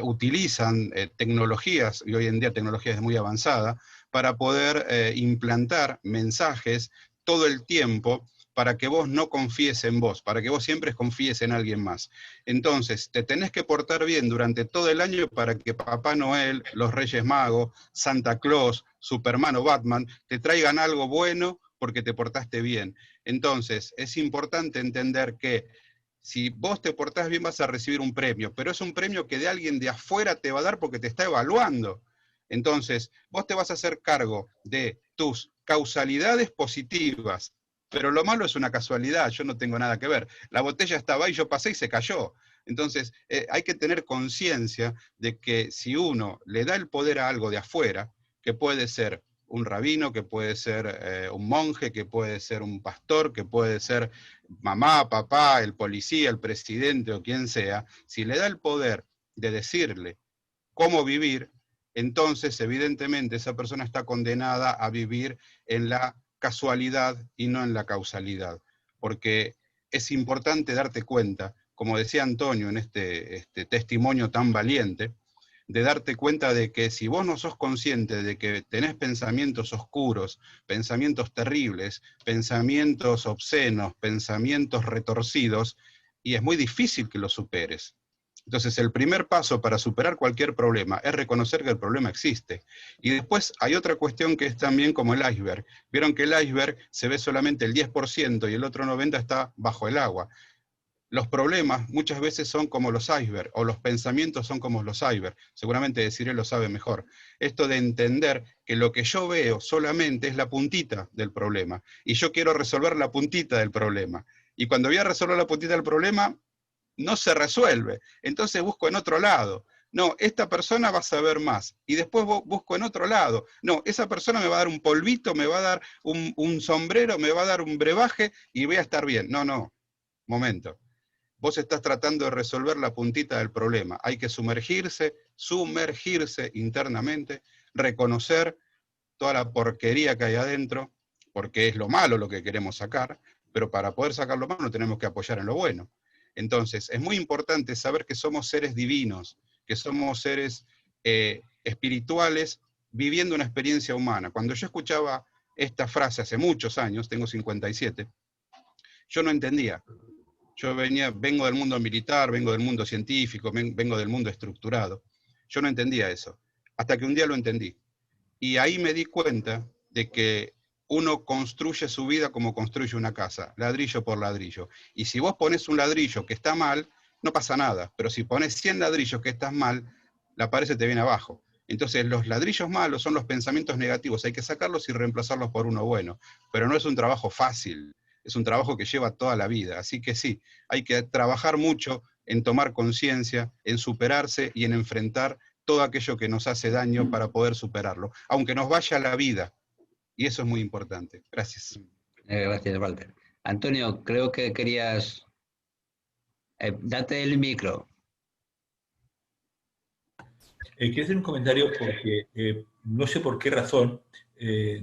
utilizan tecnologías, y hoy en día tecnologías muy avanzadas, para poder implantar mensajes todo el tiempo para que vos no confíes en vos, para que vos siempre confíes en alguien más. Entonces, te tenés que portar bien durante todo el año para que Papá Noel, los Reyes Magos, Santa Claus, Superman o Batman te traigan algo bueno porque te portaste bien. Entonces, es importante entender que si vos te portás bien vas a recibir un premio, pero es un premio que de alguien de afuera te va a dar porque te está evaluando. Entonces, vos te vas a hacer cargo de tus causalidades positivas, pero lo malo es una casualidad, yo no tengo nada que ver. La botella estaba ahí, yo pasé y se cayó. Entonces, hay que tener conciencia de que si uno le da el poder a algo de afuera, que puede ser un rabino, que puede ser un monje, que puede ser un pastor, que puede ser mamá, papá, el policía, el presidente o quien sea, si le da el poder de decirle cómo vivir, entonces evidentemente esa persona está condenada a vivir en la casualidad y no en la causalidad, porque es importante darte cuenta, como decía Antonio en este testimonio tan valiente, de darte cuenta de que si vos no sos consciente de que tenés pensamientos oscuros, pensamientos terribles, pensamientos obscenos, pensamientos retorcidos, y es muy difícil que los superes. Entonces, el primer paso para superar cualquier problema es reconocer que el problema existe. Y después hay otra cuestión que es también como el iceberg. Vieron que el iceberg se ve solamente el 10% y el otro 90% está bajo el agua. Los problemas muchas veces son como los iceberg, o los pensamientos son como los iceberg. Seguramente Desiree lo sabe mejor. Esto de entender que lo que yo veo solamente es la puntita del problema, y yo quiero resolver la puntita del problema. Y cuando voy a resolver la puntita del problema, no se resuelve. Entonces busco en otro lado. No, esta persona va a saber más. Y después busco en otro lado. No, esa persona me va a dar un polvito, me va a dar un sombrero, me va a dar un brebaje y voy a estar bien. No, momento. vos estás tratando de resolver la puntita del problema. Hay que sumergirse internamente, reconocer toda la porquería que hay adentro, porque es lo malo lo que queremos sacar, pero para poder sacar lo malo tenemos que apoyar en lo bueno. Entonces, es muy importante saber que somos seres divinos, que somos seres espirituales viviendo una experiencia humana. Cuando yo escuchaba esta frase hace muchos años, tengo 57, yo no entendía. Yo vengo del mundo militar, vengo del mundo científico, vengo del mundo estructurado. Yo no entendía eso, hasta que un día lo entendí. Y ahí me di cuenta de que uno construye su vida como construye una casa, ladrillo por ladrillo. Y si vos pones un ladrillo que está mal, no pasa nada. Pero si pones 100 ladrillos que estás mal, la pared se te viene abajo. Entonces los ladrillos malos son los pensamientos negativos, hay que sacarlos y reemplazarlos por uno bueno. Pero no es un trabajo fácil, es un trabajo que lleva toda la vida. Así que sí, hay que trabajar mucho en tomar conciencia, en superarse y en enfrentar todo aquello que nos hace daño para poder superarlo, aunque nos vaya la vida. Y eso es muy importante. Gracias. Gracias, Walter. Antonio, creo que querías... date el micro. Quiero hacer un comentario porque no sé por qué razón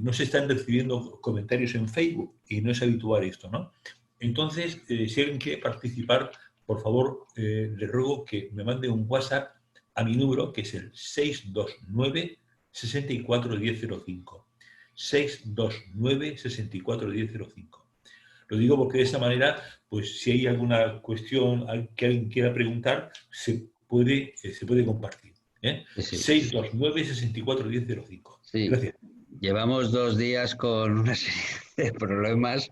no se están recibiendo comentarios en Facebook y no es habitual esto, ¿no? Entonces, si alguien quiere participar, por favor, le ruego que me mande un WhatsApp a mi número, que es el 629 64 1005. 629 64 1005. Lo digo porque de esa manera, pues si hay alguna cuestión que alguien quiera preguntar, se puede compartir. Sí. 629 64 1005. Sí. Gracias. Llevamos 2 días con una serie de problemas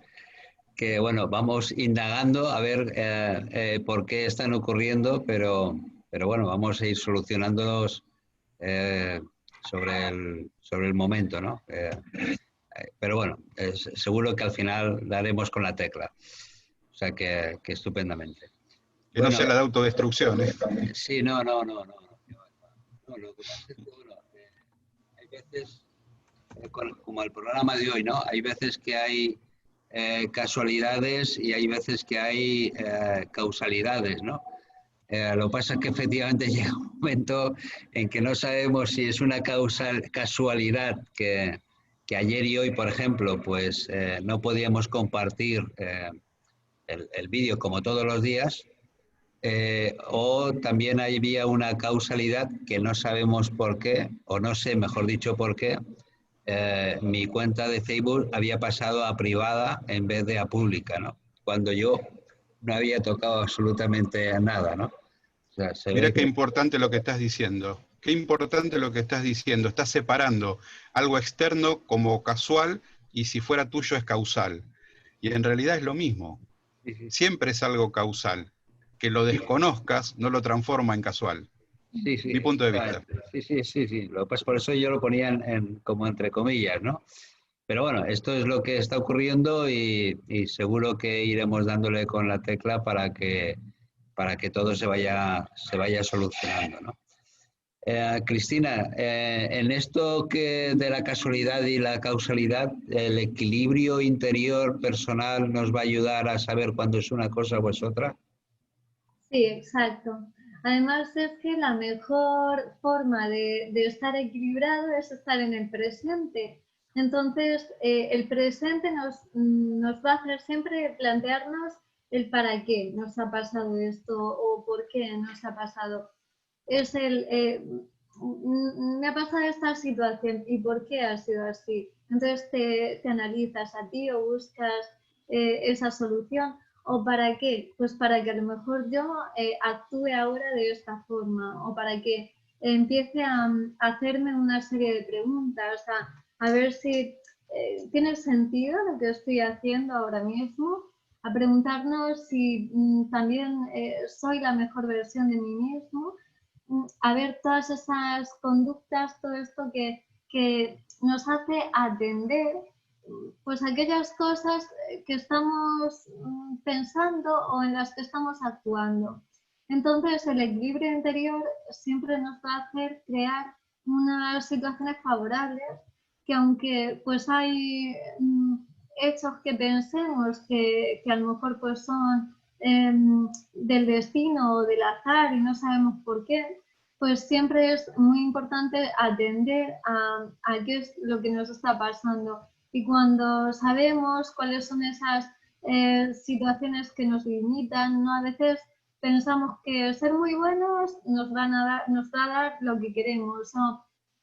que, bueno, vamos indagando a ver por qué están ocurriendo, pero bueno, vamos a ir solucionándolos sobre el momento, ¿no? Pero bueno, seguro que al final daremos con la tecla. O sea que estupendamente. Que no sea la de autodestrucción. Sí, no. No, lo que pasa es que, bueno, hay veces, como el programa de hoy, ¿no? Hay veces que hay casualidades y hay veces que hay causalidades, ¿no? Lo que pasa es que efectivamente llega un momento en que no sabemos si es una casualidad que ayer y hoy, por ejemplo, pues no podíamos compartir el vídeo como todos los días, o también había una causalidad que no sabemos por qué, o no sé, mejor dicho, por qué. Mi cuenta de Facebook había pasado a privada en vez de a pública, ¿no? Cuando yo no había tocado absolutamente nada, ¿no? O sea, Mira qué importante lo que estás diciendo. Qué importante lo que estás diciendo. Estás separando algo externo como casual y si fuera tuyo es causal. Y en realidad es lo mismo. Siempre es algo causal. Que lo desconozcas no lo transforma en casual. Sí. Mi punto de vista. Sí. Pues por eso yo lo ponía como entre comillas, ¿no? Pero bueno, esto es lo que está ocurriendo y seguro que iremos dándole con la tecla para que todo se vaya solucionando, ¿no? Cristina, en esto de la casualidad y la causalidad, ¿el equilibrio interior personal nos va a ayudar a saber cuándo es una cosa o es otra? Sí, exacto. Además es que la mejor forma de estar equilibrado es estar en el presente. Entonces, el presente nos va a hacer siempre plantearnos el para qué nos ha pasado esto o por qué nos ha pasado. Es me ha pasado esta situación y por qué ha sido así. Entonces te analizas a ti o buscas esa solución. ¿O para qué? Pues para que a lo mejor yo actúe ahora de esta forma o para que empiece a hacerme una serie de preguntas, a ver si tiene sentido lo que estoy haciendo ahora mismo, a preguntarnos si también soy la mejor versión de mí mismo, a ver todas esas conductas, todo esto que nos hace atender pues aquellas cosas que estamos pensando o en las que estamos actuando. Entonces el equilibrio interior siempre nos va a hacer crear unas situaciones favorables que aunque pues hay hechos que pensemos que a lo mejor pues son del destino o del azar y no sabemos por qué, pues siempre es muy importante atender a qué es lo que nos está pasando. Y cuando sabemos cuáles son esas situaciones que nos limitan, ¿no? A veces pensamos que ser muy buenos nos va a dar lo que queremos.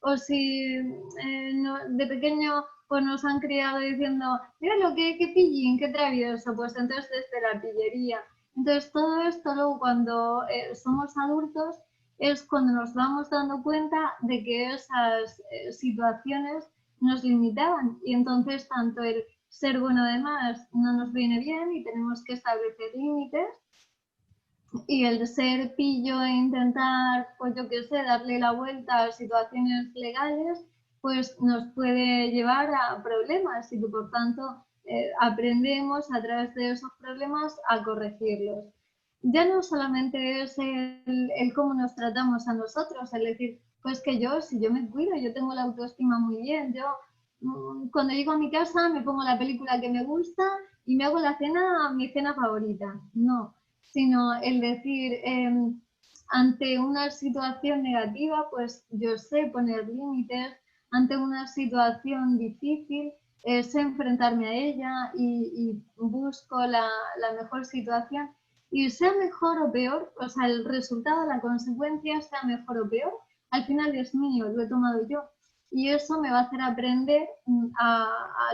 O si de pequeño pues nos han criado diciendo, mira qué pillín, qué travieso, pues entonces desde la pillería. Entonces todo esto luego cuando somos adultos es cuando nos vamos dando cuenta de que esas situaciones nos limitaban y entonces tanto el ser bueno además no nos viene bien y tenemos que establecer límites y el ser pillo e intentar, pues yo qué sé, darle la vuelta a situaciones legales, pues nos puede llevar a problemas y que por tanto aprendemos a través de esos problemas a corregirlos. Ya no solamente es el cómo nos tratamos a nosotros, el decir, pues que yo, si yo me cuido, yo tengo la autoestima muy bien, yo cuando llego a mi casa me pongo la película que me gusta y me hago la cena, mi cena favorita. No, sino el decir, ante una situación negativa, pues yo sé poner límites, ante una situación difícil, sé enfrentarme a ella y busco la mejor situación. Y sea mejor o peor, o sea, el resultado, la consecuencia, sea mejor o peor, al final es mío, lo he tomado yo. Y eso me va a hacer aprender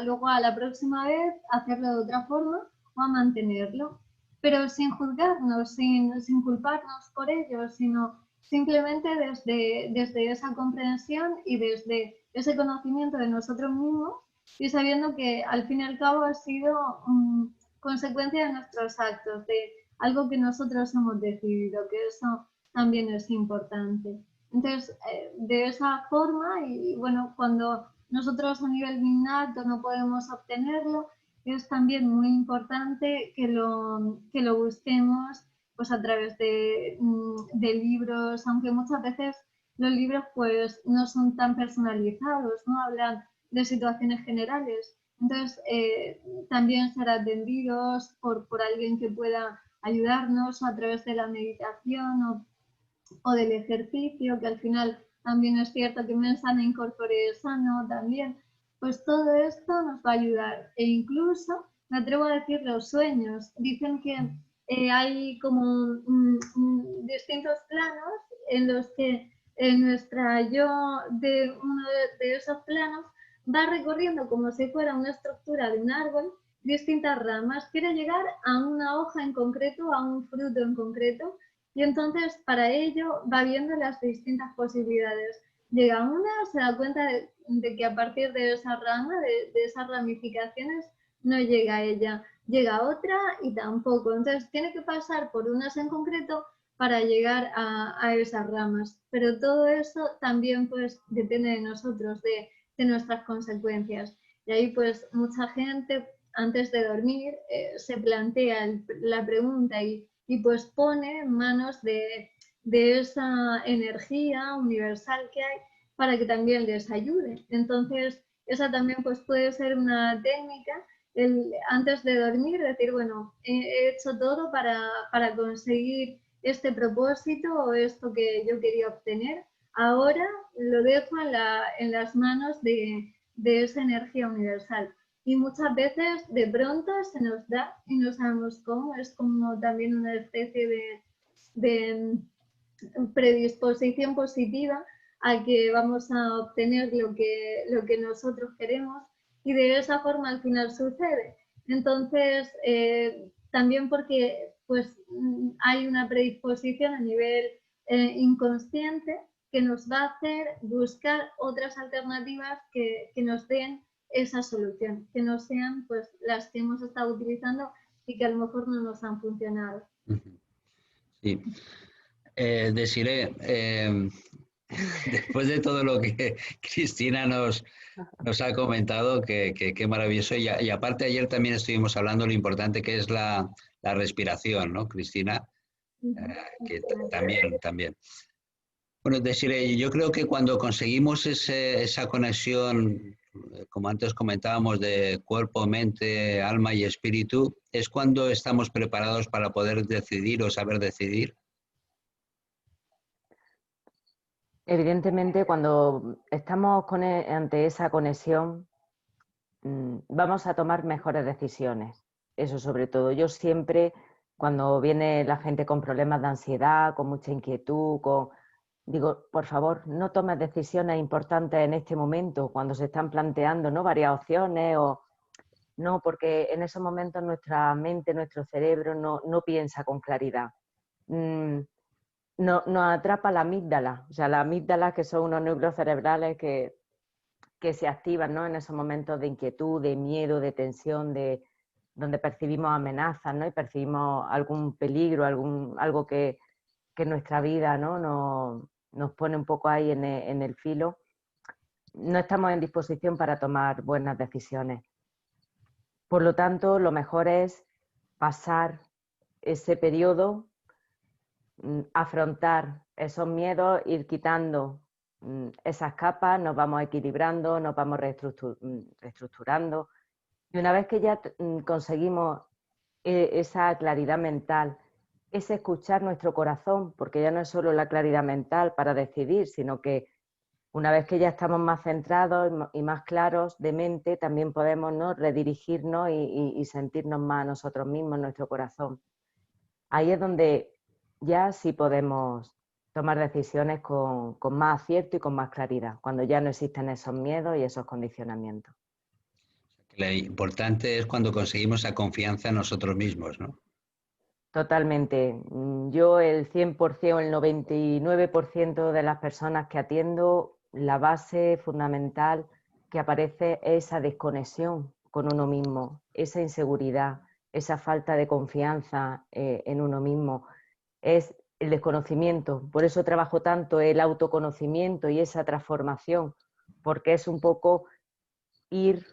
luego a la próxima vez a hacerlo de otra forma o a mantenerlo, pero sin juzgarnos, sin culparnos por ello, sino simplemente desde esa comprensión y desde ese conocimiento de nosotros mismos y sabiendo que al fin y al cabo ha sido consecuencia de nuestros actos, de algo que nosotros hemos decidido, que eso también es importante. Entonces, de esa forma, y bueno, cuando nosotros a nivel innato no podemos obtenerlo, es también muy importante que lo busquemos pues, a través de libros, aunque muchas veces los libros pues, no son tan personalizados, no hablan de situaciones generales. Entonces, también ser atendidos por alguien que pueda ayudarnos a través de la meditación o del ejercicio, que al final también es cierto que mens sana in corpore sano también, pues todo esto nos va a ayudar. E incluso, me atrevo a decir, los sueños. Dicen que hay como distintos planos en los que nuestra yo de uno de esos planos va recorriendo como si fuera una estructura de un árbol, distintas ramas, quiere llegar a una hoja en concreto, a un fruto en concreto, y entonces para ello va viendo las distintas posibilidades. Llega a una, se da cuenta de que a partir de esa rama, de esas ramificaciones, no llega a ella. Llega a otra y tampoco. Entonces tiene que pasar por unas en concreto para llegar a esas ramas. Pero todo eso también pues depende de nosotros, de nuestras consecuencias. Y ahí pues mucha gente antes de dormir se plantea la pregunta y pues pone en manos de esa energía universal que hay para que también les ayude. Entonces, esa también pues puede ser una técnica, antes de dormir, decir, bueno, he hecho todo para conseguir este propósito o esto que yo quería obtener. Ahora lo dejo en las manos de esa energía universal. Y muchas veces de pronto se nos da y no sabemos cómo, es como también una especie de predisposición positiva a que vamos a obtener lo que nosotros queremos y de esa forma al final sucede. Entonces, también porque pues, hay una predisposición a nivel inconsciente que nos va a hacer buscar otras alternativas que nos den esa solución, que no sean pues las que hemos estado utilizando y que a lo mejor no nos han funcionado. Sí. Desiree, después de todo lo que Cristina nos ha comentado, que maravilloso, y aparte ayer también estuvimos hablando de lo importante que es la respiración, ¿no, Cristina? Que también. Bueno, Desiree, yo creo que cuando conseguimos esa conexión como antes comentábamos, de cuerpo, mente, alma y espíritu, es cuando estamos preparados para poder decidir o saber decidir. Evidentemente, cuando estamos ante esa conexión, vamos a tomar mejores decisiones. Eso sobre todo. Yo siempre, cuando viene la gente con problemas de ansiedad, con mucha inquietud, digo, por favor, no tomes decisiones importantes en este momento, cuando se están planteando, ¿no?, varias opciones, no, porque en esos momentos nuestra mente, nuestro cerebro no piensa con claridad. Nos atrapa la amígdala, o sea, las amígdalas, que son unos núcleos cerebrales que se activan, ¿no?, en esos momentos de inquietud, de miedo, de tensión, donde percibimos amenazas, ¿no?, y percibimos algún peligro, algo que en nuestra vida, ¿no?, nos pone un poco ahí en el filo. No estamos en disposición para tomar buenas decisiones. Por lo tanto, lo mejor es pasar ese periodo, afrontar esos miedos, ir quitando esas capas, nos vamos equilibrando, nos vamos reestructurando. Y una vez que ya conseguimos esa claridad mental, es escuchar nuestro corazón, porque ya no es solo la claridad mental para decidir, sino que una vez que ya estamos más centrados y más claros de mente, también podemos, ¿no?, redirigirnos y sentirnos más a nosotros mismos, nuestro corazón. Ahí es donde ya sí podemos tomar decisiones con más acierto y con más claridad, cuando ya no existen esos miedos y esos condicionamientos. Lo importante es cuando conseguimos esa confianza en nosotros mismos, ¿no? Totalmente. Yo el 100% o el 99% de las personas que atiendo, la base fundamental que aparece es esa desconexión con uno mismo, esa inseguridad, esa falta de confianza en uno mismo. Es el desconocimiento. Por eso trabajo tanto el autoconocimiento y esa transformación, porque es un poco ir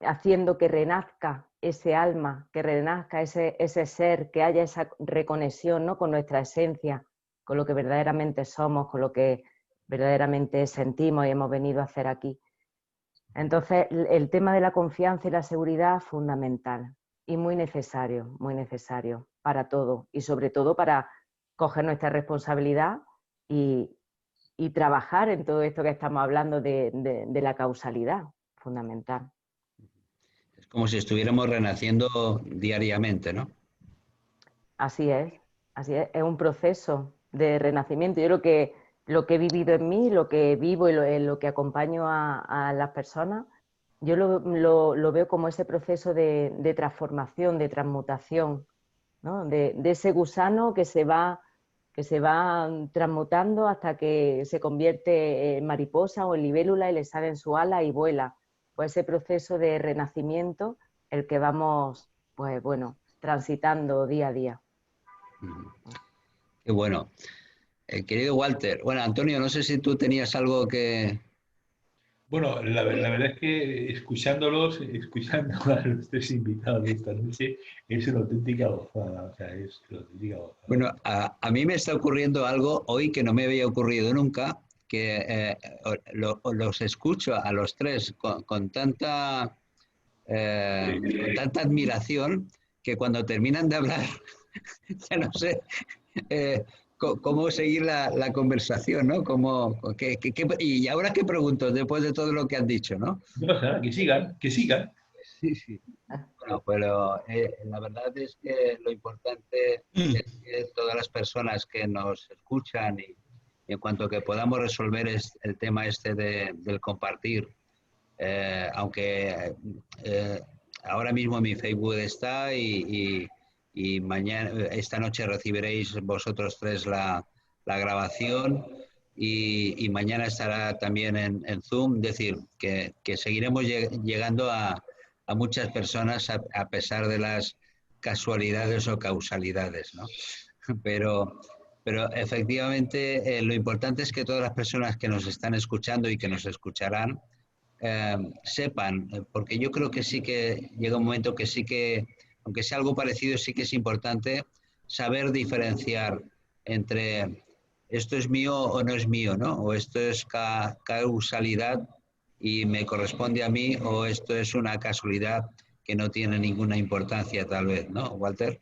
haciendo que renazca ese alma, que renazca ese ser, que haya esa reconexión, ¿no?, con nuestra esencia, con lo que verdaderamente somos, con lo que verdaderamente sentimos y hemos venido a hacer aquí. Entonces, el tema de la confianza y la seguridad es fundamental y muy necesario para todo, y sobre todo para coger nuestra responsabilidad y trabajar en todo esto que estamos hablando de la causalidad, fundamental. Es como si estuviéramos renaciendo diariamente, ¿no? Así es, es un proceso de renacimiento. Yo creo que lo que he vivido en mí, lo que vivo y lo que acompaño a las personas, yo lo veo como ese proceso de transformación, de transmutación, ¿no?, de ese gusano que se va transmutando hasta que se convierte en mariposa o en libélula y le salen su ala y vuela. Pues ese proceso de renacimiento, el que vamos, pues bueno, transitando día a día. Qué bueno. Querido Walter, bueno, Antonio, no sé si tú tenías algo que... Bueno, la verdad es que escuchando a los tres invitados de esta noche, es una auténtica gozada. O sea, es una auténtica gozada. Bueno, a mí me está ocurriendo algo hoy que no me había ocurrido nunca, que los escucho a los tres con tanta admiración, que cuando terminan de hablar ya no sé cómo seguir la conversación, ¿no? Y ahora qué pregunto después de todo lo que han dicho, ¿no? No pasa nada, que sigan. Sí, sí. Bueno, pero la verdad es que lo importante es que todas las personas que nos escuchan y en cuanto que podamos resolver el tema este del compartir, aunque ahora mismo mi Facebook está y mañana, esta noche recibiréis vosotros tres la grabación y mañana estará también en Zoom, es decir, que seguiremos llegando a muchas personas a pesar de las casualidades o causalidades, ¿no? Pero efectivamente lo importante es que todas las personas que nos están escuchando y que nos escucharán sepan, porque yo creo que sí que llega un momento que sí que, aunque sea algo parecido, sí que es importante saber diferenciar entre esto es mío o no es mío, ¿no? O esto es causalidad y me corresponde a mí, o esto es una casualidad que no tiene ninguna importancia tal vez, ¿no, Walter?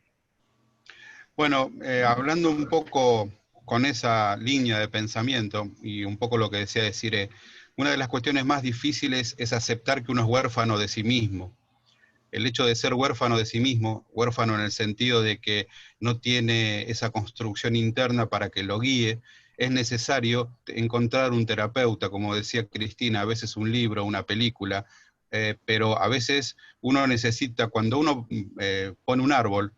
Bueno, hablando un poco con esa línea de pensamiento y un poco lo que decía Desiree, una de las cuestiones más difíciles es aceptar que uno es huérfano de sí mismo. El hecho de ser huérfano de sí mismo, huérfano en el sentido de que no tiene esa construcción interna para que lo guíe, es necesario encontrar un terapeuta, como decía Cristina, a veces un libro, una película, pero a veces uno necesita, cuando uno pone un árbol,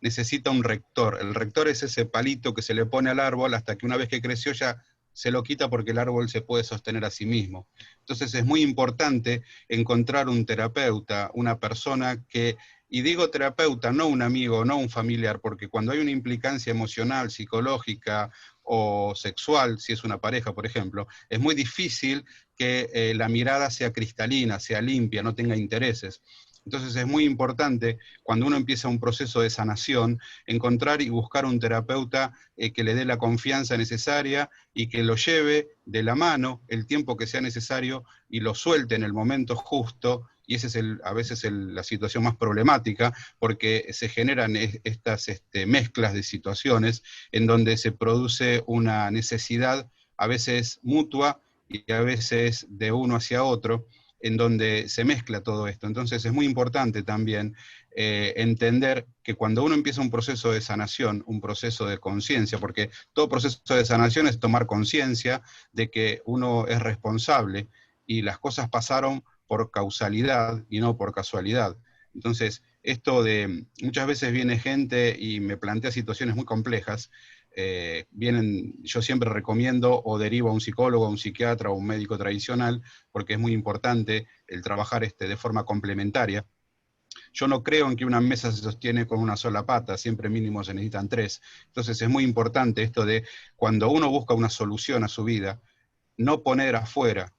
necesita un rector. El rector es ese palito que se le pone al árbol hasta que una vez que creció ya se lo quita porque el árbol se puede sostener a sí mismo. Entonces es muy importante encontrar un terapeuta, una persona que, y digo terapeuta, no un amigo, no un familiar, porque cuando hay una implicancia emocional, psicológica o sexual, si es una pareja, por ejemplo, es muy difícil que la mirada sea cristalina, sea limpia, no tenga intereses. Entonces es muy importante, cuando uno empieza un proceso de sanación, encontrar y buscar un terapeuta que le dé la confianza necesaria y que lo lleve de la mano el tiempo que sea necesario y lo suelte en el momento justo. Y esa es a veces la situación más problemática, porque se generan estas mezclas de situaciones en donde se produce una necesidad a veces mutua y a veces de uno hacia otro, en donde se mezcla todo esto. Entonces es muy importante también entender que cuando uno empieza un proceso de sanación, un proceso de conciencia, porque todo proceso de sanación es tomar conciencia de que uno es responsable y las cosas pasaron por causalidad y no por casualidad. Entonces, esto de, muchas veces viene gente y me plantea situaciones muy complejas, yo siempre recomiendo o derivo a un psicólogo, a un psiquiatra o a un médico tradicional, porque es muy importante el trabajar de forma complementaria. Yo no creo en que una mesa se sostiene con una sola pata, siempre mínimo se necesitan tres. Entonces es muy importante esto de cuando uno busca una solución a su vida, no poner afuera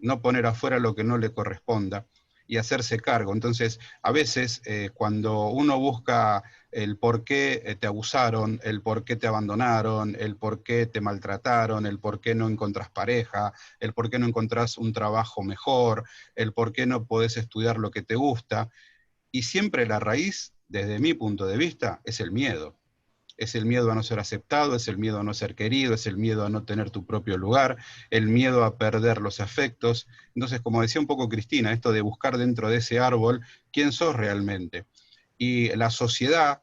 lo que no le corresponda y hacerse cargo. Entonces, a veces cuando uno busca el por qué te abusaron, el por qué te abandonaron, el por qué te maltrataron, el por qué no encontrás pareja, el por qué no encontrás un trabajo mejor, el por qué no podés estudiar lo que te gusta, y siempre la raíz, desde mi punto de vista, es el miedo. Es el miedo a no ser aceptado, es el miedo a no ser querido, es el miedo a no tener tu propio lugar, el miedo a perder los afectos. Entonces, como decía un poco Cristina, esto de buscar dentro de ese árbol quién sos realmente. Y la sociedad,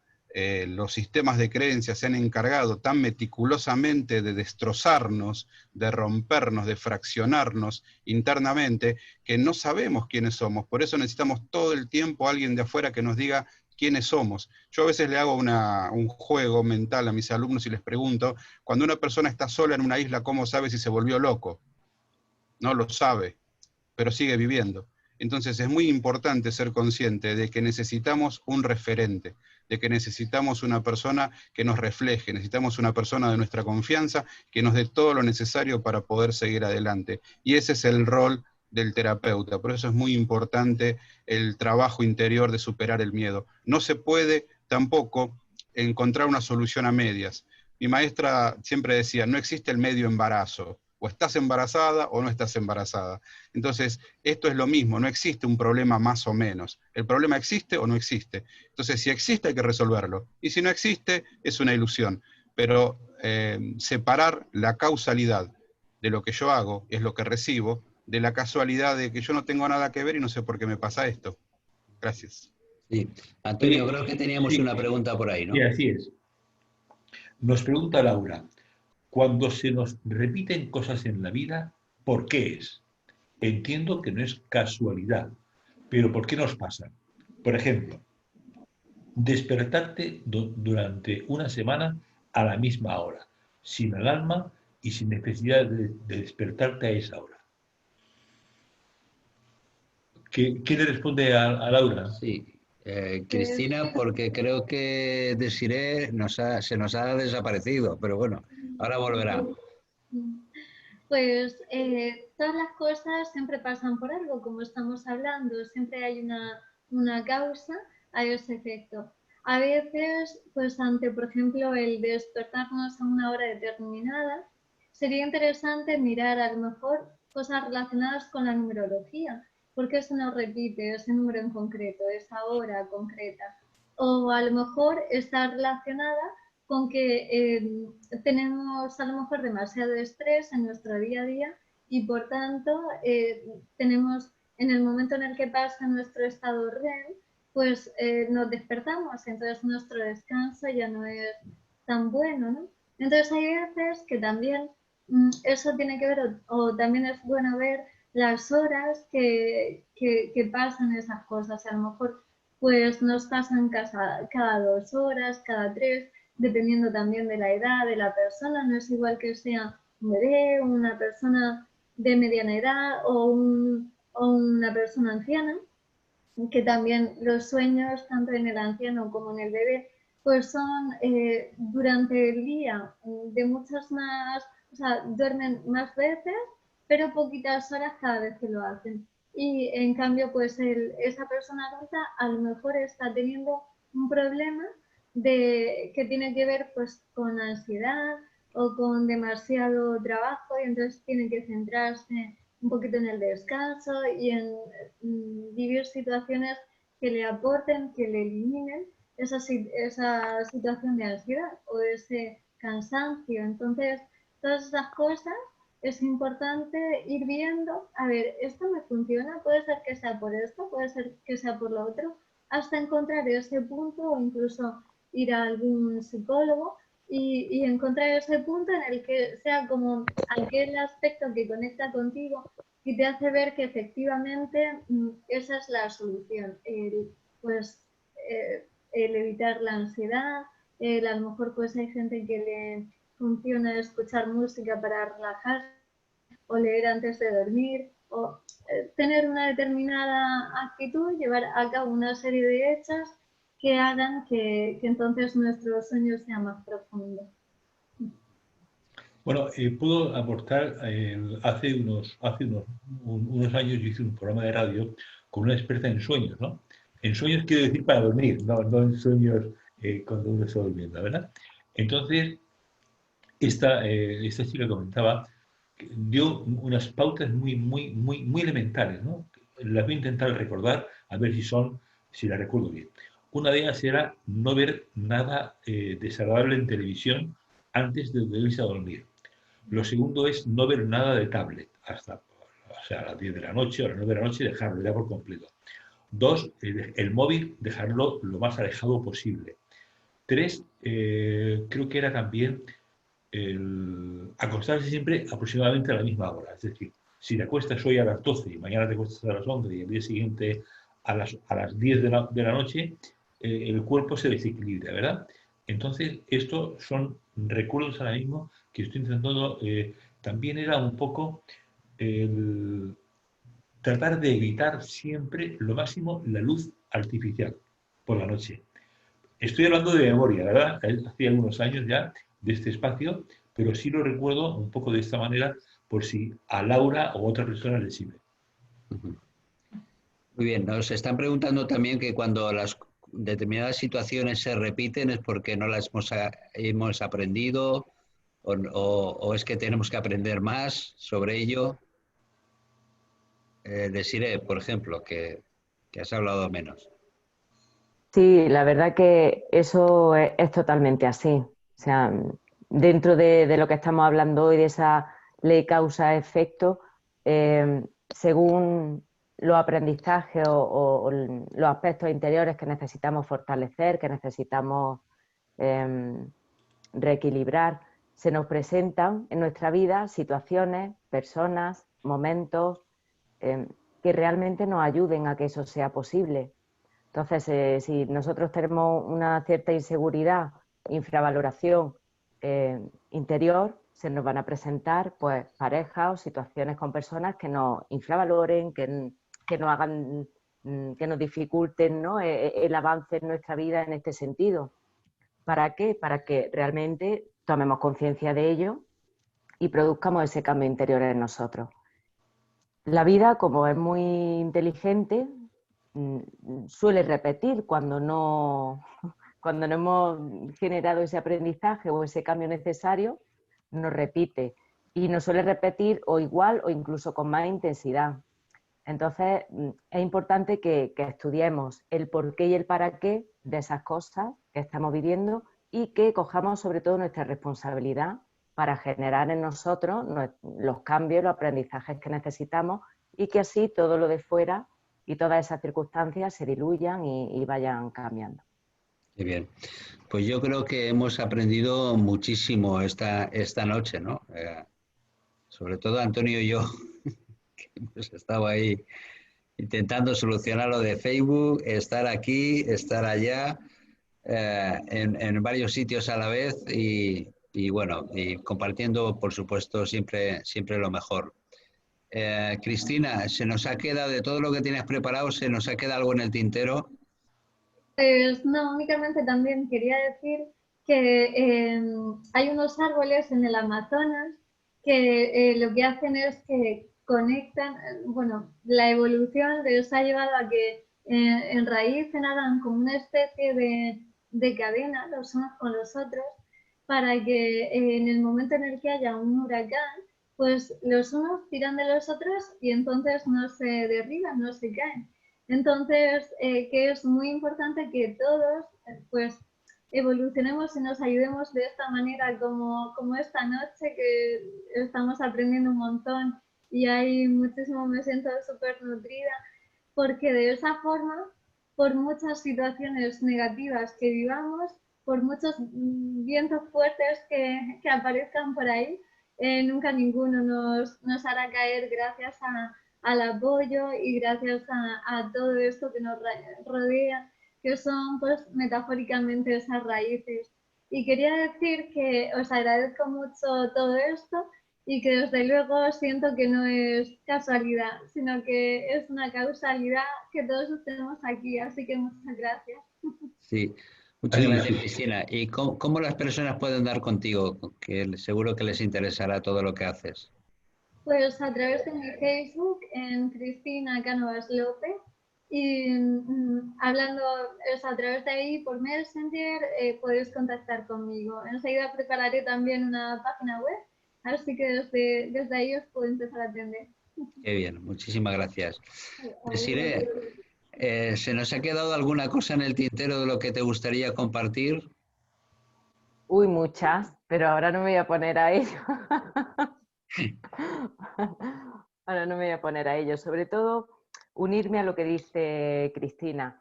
los sistemas de creencias se han encargado tan meticulosamente de destrozarnos, de rompernos, de fraccionarnos internamente, que no sabemos quiénes somos. Por eso necesitamos todo el tiempo a alguien de afuera que nos diga quiénes somos. Yo a veces le hago un juego mental a mis alumnos y les pregunto, cuando una persona está sola en una isla, ¿cómo sabe si se volvió loco? No lo sabe, pero sigue viviendo. Entonces es muy importante ser consciente de que necesitamos un referente, de que necesitamos una persona que nos refleje, necesitamos una persona de nuestra confianza que nos dé todo lo necesario para poder seguir adelante. Y ese es el rol del terapeuta. Por eso es muy importante el trabajo interior de superar el miedo. No se puede tampoco encontrar una solución a medias. Mi maestra siempre decía, no existe el medio embarazo. O estás embarazada o no estás embarazada. Entonces, esto es lo mismo, no existe un problema más o menos. El problema existe o no existe. Entonces, si existe hay que resolverlo. Y si no existe, es una ilusión. Pero separar la causalidad de lo que yo hago, es lo que recibo, de la casualidad de que yo no tengo nada que ver y no sé por qué me pasa esto. Gracias. Sí. Antonio, creo que teníamos Sí, una pregunta por ahí, ¿no? sí, así es. Nos pregunta Laura, cuando se nos repiten cosas en la vida, ¿por qué es? Entiendo que no es casualidad, pero ¿por qué nos pasa? Por ejemplo, despertarte durante una semana a la misma hora, sin alarma y sin necesidad de despertarte a esa hora. ¿Qué le responde a Laura? Sí. Pues, Cristina, porque creo que Desiree se nos ha desaparecido, pero bueno, ahora volverá. pues todas las cosas siempre pasan por algo, como estamos hablando, siempre hay una causa a ese efecto. A veces, pues ante, por ejemplo, el despertarnos a una hora determinada, sería interesante mirar a lo mejor cosas relacionadas con la numerología. ¿Por qué se nos repite ese número en concreto, esa hora concreta? O a lo mejor está relacionada con que tenemos a lo mejor demasiado estrés en nuestro día a día y por tanto tenemos, en el momento en el que pasa nuestro estado REM, pues nos despertamos, entonces nuestro descanso ya no es tan bueno, ¿no? Entonces hay veces que también eso tiene que ver, o también es bueno ver las horas que pasan esas cosas. A lo mejor pues nos pasan cada 2 horas, cada 3, dependiendo también de la edad de la persona. No es igual que sea un bebé, una persona de mediana edad o una persona anciana, que también los sueños, tanto en el anciano como en el bebé, pues son durante el día de muchas más, o sea, duermen más veces, pero poquitas horas cada vez que lo hacen. Y en cambio, pues esa persona adulta a lo mejor está teniendo un problema que tiene que ver pues con ansiedad o con demasiado trabajo y entonces tiene que centrarse un poquito en el descanso y en vivir situaciones que le aporten, que le eliminen esa situación de ansiedad o ese cansancio. Entonces, todas esas cosas es importante ir viendo, a ver, esto me funciona, puede ser que sea por esto, puede ser que sea por lo otro, hasta encontrar ese punto o incluso ir a algún psicólogo y encontrar ese punto en el que sea como aquel aspecto que conecta contigo y te hace ver que efectivamente esa es la solución, pues el evitar la ansiedad, a lo mejor pues hay gente que le funciona escuchar música para relajarse o leer antes de dormir o tener una determinada actitud, llevar a cabo una serie de hechos que hagan que entonces nuestro sueño sea más profundo. Bueno, puedo aportar, unos años yo hice un programa de radio con una experta en sueños, ¿no? En sueños quiero decir para dormir, no en sueños cuando uno está durmiendo, ¿verdad? Entonces, esta chica comentaba, dio unas pautas muy elementales, ¿no? Las voy a intentar recordar, a ver si las recuerdo bien. Una de ellas era no ver nada desagradable en televisión antes de irse a dormir. Lo segundo es no ver nada de tablet hasta, o sea, a las 10 de la noche o a las 9 de la noche dejarlo ya por completo. 2, el móvil dejarlo lo más alejado posible. 3, creo que era también el acostarse siempre aproximadamente a la misma hora. Es decir, si te acuestas hoy a las 12 y mañana te acuestas a las 11 y el día siguiente a las 10 de la noche, el cuerpo se desequilibra, ¿verdad? Entonces, estos son recuerdos ahora mismo que estoy intentando. También era un poco el tratar de evitar siempre lo máximo la luz artificial por la noche. Estoy hablando de memoria, ¿verdad? Hace algunos años ya de este espacio, pero sí lo recuerdo un poco de esta manera por si a Laura o otra persona le sirve. Muy bien, nos están preguntando también que cuando las determinadas situaciones se repiten es porque no las hemos aprendido o es que tenemos que aprender más sobre ello. Desiree, por ejemplo, que has hablado menos. Sí, la verdad que eso es totalmente así. O sea, dentro de lo que estamos hablando hoy, de esa ley causa-efecto, según los aprendizajes o los aspectos interiores que necesitamos fortalecer, que necesitamos reequilibrar, se nos presentan en nuestra vida situaciones, personas, momentos que realmente nos ayuden a que eso sea posible. Entonces, si nosotros tenemos una cierta inseguridad, infravaloración interior, se nos van a presentar pues parejas o situaciones con personas que nos infravaloren, que nos hagan, que nos dificulten, ¿no?, el avance en nuestra vida en este sentido. ¿Para qué? Para que realmente tomemos conciencia de ello y produzcamos ese cambio interior en nosotros. La vida, como es muy inteligente, suele repetir cuando no hemos generado ese aprendizaje o ese cambio necesario, nos repite. y nos suele repetir o igual o incluso con más intensidad. Entonces, es importante que estudiemos el por qué y el para qué de esas cosas que estamos viviendo y que cojamos sobre todo nuestra responsabilidad para generar en nosotros los cambios, los aprendizajes que necesitamos y que así todo lo de fuera y todas esas circunstancias se diluyan y vayan cambiando. Muy bien. Pues yo creo que hemos aprendido muchísimo esta noche, ¿no? Sobre todo Antonio y yo, que hemos estado ahí intentando solucionar lo de Facebook, estar aquí, estar allá, en varios sitios a la vez y bueno, y compartiendo, por supuesto, siempre lo mejor. Cristina, se nos ha quedado, de todo lo que tienes preparado, se nos ha quedado algo en el tintero. Pues no, únicamente también quería decir que hay unos árboles en el Amazonas que lo que hacen es que conectan, bueno, la evolución les ha llevado a que en raíz hagan como una especie de cadena los unos con los otros para que en el momento en el que haya un huracán, pues los unos tiran de los otros y entonces no se derriban, no se caen. Entonces, que es muy importante que todos, pues, evolucionemos y nos ayudemos de esta manera, como esta noche que estamos aprendiendo un montón y hay muchísimo, me siento súper nutrida, porque de esa forma, por muchas situaciones negativas que vivamos, por muchos vientos fuertes que aparezcan por ahí, nunca ninguno nos hará caer gracias al apoyo y gracias a todo esto que nos rodea, que son pues metafóricamente esas raíces. Y quería decir que os agradezco mucho todo esto y que desde luego siento que no es casualidad, sino que es una causalidad que todos estemos aquí, así que muchas gracias. Sí, muchas gracias, Cristina. ¿Y cómo las personas pueden dar contigo? Que seguro que les interesará todo lo que haces. Pues a través de mi Facebook, en Cristina Cánovas López, y hablando a través de ahí por Messenger, podéis contactar conmigo. Enseguida prepararé también una página web, así que desde ahí os puedo empezar a atender. Qué bien, muchísimas gracias. Desiree, ¿se nos ha quedado alguna cosa en el tintero de lo que te gustaría compartir? Uy, muchas, pero ahora no me voy a poner a ello. Ahora no me voy a poner a ello. Sobre todo, unirme a lo que dice Cristina,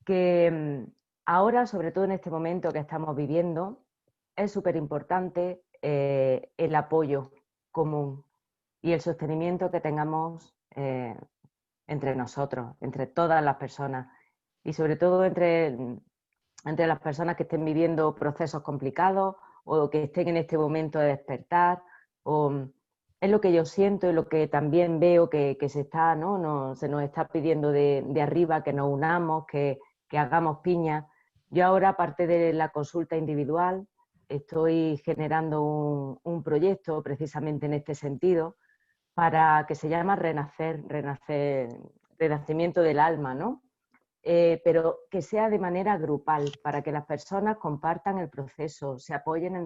que ahora, sobre todo en este momento que estamos viviendo, es súper importante el apoyo común y el sostenimiento que tengamos entre nosotros, entre todas las personas y sobre todo entre las personas que estén viviendo procesos complicados o que estén en este momento de despertar. Es lo que yo siento y lo que también veo que se está, se nos está pidiendo de arriba, que nos unamos, que hagamos piña. Yo ahora, aparte de la consulta individual, estoy generando un proyecto precisamente en este sentido, para que se llama renacimiento del alma, ¿no? Pero que sea de manera grupal, para que las personas compartan el proceso, se apoyen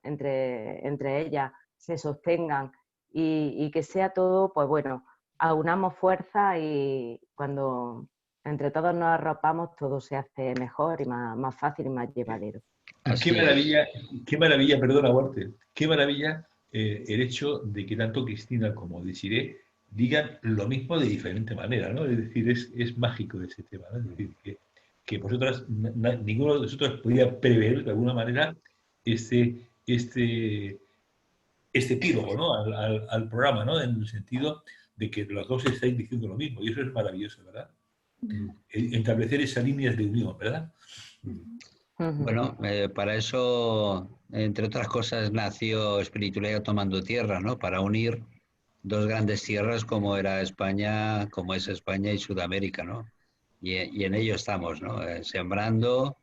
entre ellas, se sostengan y que sea todo, pues bueno, aunamos fuerza y cuando entre todos nos arropamos todo se hace mejor y más fácil y más llevadero. Qué maravilla, perdona, Walter, qué maravilla el hecho de que tanto Cristina como Desiree digan lo mismo de diferente manera, ¿no? Es decir, es mágico ese tema, ¿no? Es decir, que vosotras, ninguno de nosotros podía prever de alguna manera este epílogo, ¿no? al programa, ¿no? En el sentido de que los dos estáis diciendo lo mismo, y eso es maravilloso, ¿verdad? Establecer esas líneas de unión, ¿verdad? Bueno, para eso, entre otras cosas, nació Espiritualidad Tomando Tierra, ¿no? Para unir dos grandes tierras como era España, como es España y Sudamérica, ¿no? Y en ello estamos, ¿no? Sembrando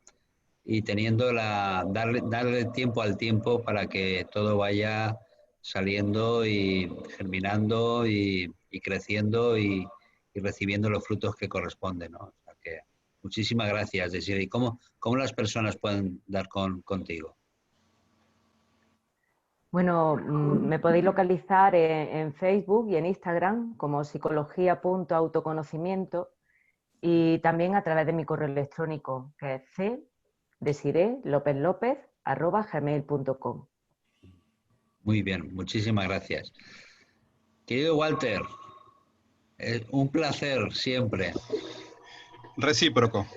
y teniendo darle tiempo al tiempo para que todo vaya saliendo y germinando y creciendo y recibiendo los frutos que corresponden, ¿no? O sea que muchísimas gracias, Desiree. ¿Y cómo las personas pueden dar contigo? Bueno, me podéis localizar en Facebook y en Instagram como psicología.autoconocimiento y también a través de mi correo electrónico, que es c.desiree.lopez.lopez@gmail.com. Muy bien, muchísimas gracias. Querido Walter, un placer siempre. Recíproco.